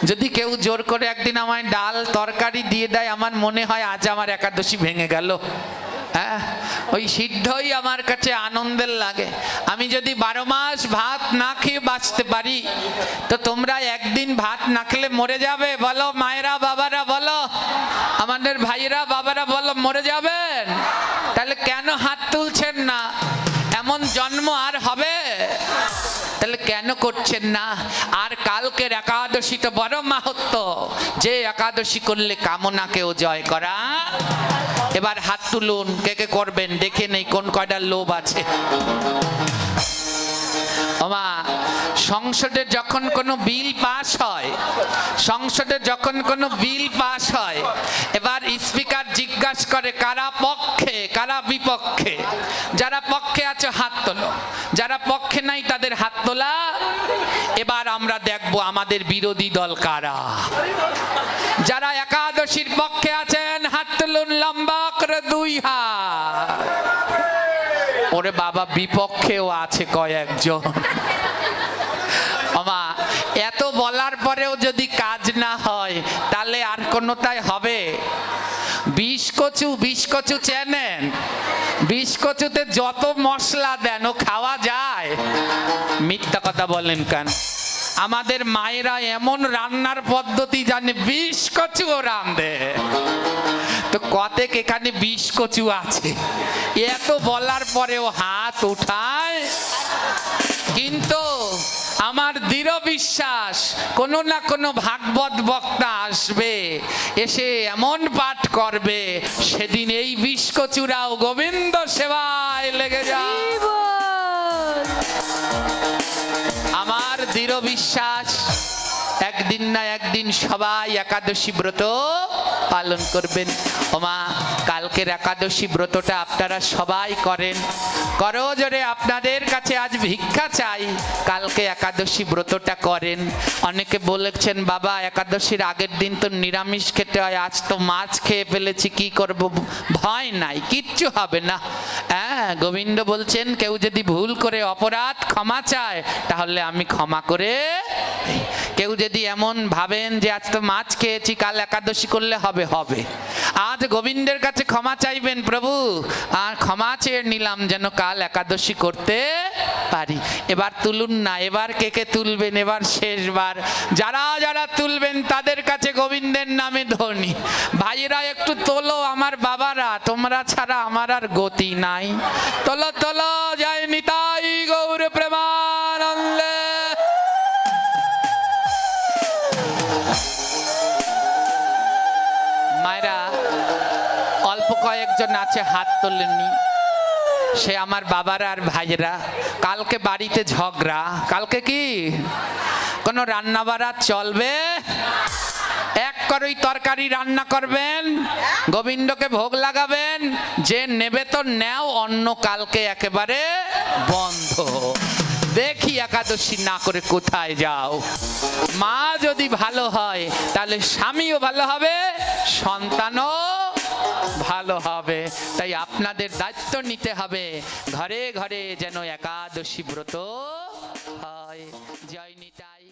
যদি কেউ জোর করে একদিন আমায় ডাল তরকারি দিয়ে দেয়, আমার মনে হয় আজ আমার একাদশী ভেঙে গেল। হ্যাঁ, ওই সিদ্ধই আমার কাছে আনন্দের লাগে। আমি যদি 12 মাস ভাত না খেয়ে বাঁচতে পারি, তো তোমরা একদিন ভাত না খেলে মরে যাবে? বলো মায়েরা বাবারা, বলো আমাদের ভাইয়েরা বাবারা, বলো মরে যাবেন? তাহলে কেন হাত তুলছেন না? এমন জন্ম আর হবে? তাহলে কেন করছেন না? আর কালকের একাদশী তো বড় মাহাত্ম্য, যে একাদশী করলে কামনাকেও জয় করা। এবার হাত তুলুন, কে কে করবেন দেখে নেই কোন কয়টার লোভ আছে। ওমা, সংসদে যখন কোনো বিল পাস হয়, সংসদে যখন কোনো বিল পাস হয়, এবার স্পিকার জিজ্ঞাসা করে কারা পক্ষে কারা বিপক্ষে। যারা পক্ষে আছে হাত তোলো, যারা পক্ষে নাই তাদের হাত তোলা। এবার আমরা দেখব আমাদের বিরোধী দল কারা। যারা একাদশীর পক্ষে আছেন হাত তুলুন লম্বা করে 2 হাত। ওরে বাবা, বিপক্ষেও আছে কয়েকজন। আমা, এত বলার পরেও যদি কাজ না হয়, তাহলে আর কোনোটাই হবে? 20 কচু চেনেন? 20 কচুতে যত মশলা দেন ও খাওয়া যায়? মিথ্যা কথা বলেন কেন? আমাদের মায়েরা এমন রান্নার পদ্ধতি জানে, 20 কচুও রাঁধে। তো কতেক এখানে 20 কচু আছে, এত বলার পরেও হাত উঠায়। কিন্তু আমার দৃঢ় বিশ্বাস, কোনো না কোনো ভাগবত বক্তা আসবে, এসে এমন পাঠ করবে, সেদিন এই 20 কচুরাও গোবিন্দ সেবায় লেগে যায়। আমার দৃঢ় বিশ্বাস, একদিন না একদিন সবাই একাদশী ব্রত পালন করবেন। ওমা, কালকের একাদশী ব্রতটা আপনারা সবাই করেন। করো জোরে, আপনাদের কাছে আজ ভিক্ষা চাই, কালকে একাদশী ব্রতটা করেন। অনেকে বলেছেন বাবা একাদশীর আগের দিন তো নিরামিষ খেতে হয়, আজ তো মাছ খেয়ে ফেলেছি, কি করব? ভয় নাই, কিচ্ছু হবে না। হ্যাঁ, গোবিন্দ বলছেন কেউ যদি ভুল করে অপরাধ ক্ষমা চায়, তাহলে আমি ক্ষমা করে। কেউ যদি এমন ভাবেন যে আজ তো মাছ খেয়েছি, কাল একাদশী করলে হবে, হবে। আজ গোবিন্দের কাছে ক্ষমা চাইবেন, প্রভু আর ক্ষমা চেয়ে নিলাম যেন কাল একাদশী করতে পারি। এবার তুলুন না, এবার কে কে তুলবেন? এবার শেষবার যারা যারা তুলবেন তাদের কাছে গোবিন্দের নামে ধ্বনি। ভাইয়েরা একটু তোলো, আমার বাবারা, তোমরা ছাড়া আমার আর গতি নাই। তোলো তোলো, জয় নিতাই গৌর প্রেমানন্দে। মায়েরা, অল্প কয়েকজন আছে হাত তোলেননি, সে আমার বাবারা আর ভাইয়েরা। কালকে বাড়িতে ঝগড়া, কালকে কি কোনো রান্না বাড়া চলবে? এক করই তরকারি রান্না করবেন, গোবিন্দকে ভোগ লাগাবেন, যে নেবে তো নেও, অন্য কালকে একেবারে বন্ধ। দেখি একাদশী না করে কোথায় যাও। মা যদি ভালো হয়, তাহলে স্বামীও ভালো হবে, সন্তানও ভালো হবে। তাই আপনাদের দায়িত্ব নিতে হবে, ঘরে ঘরে যেন একাদশী ব্রত হয়। জয় নিতাই।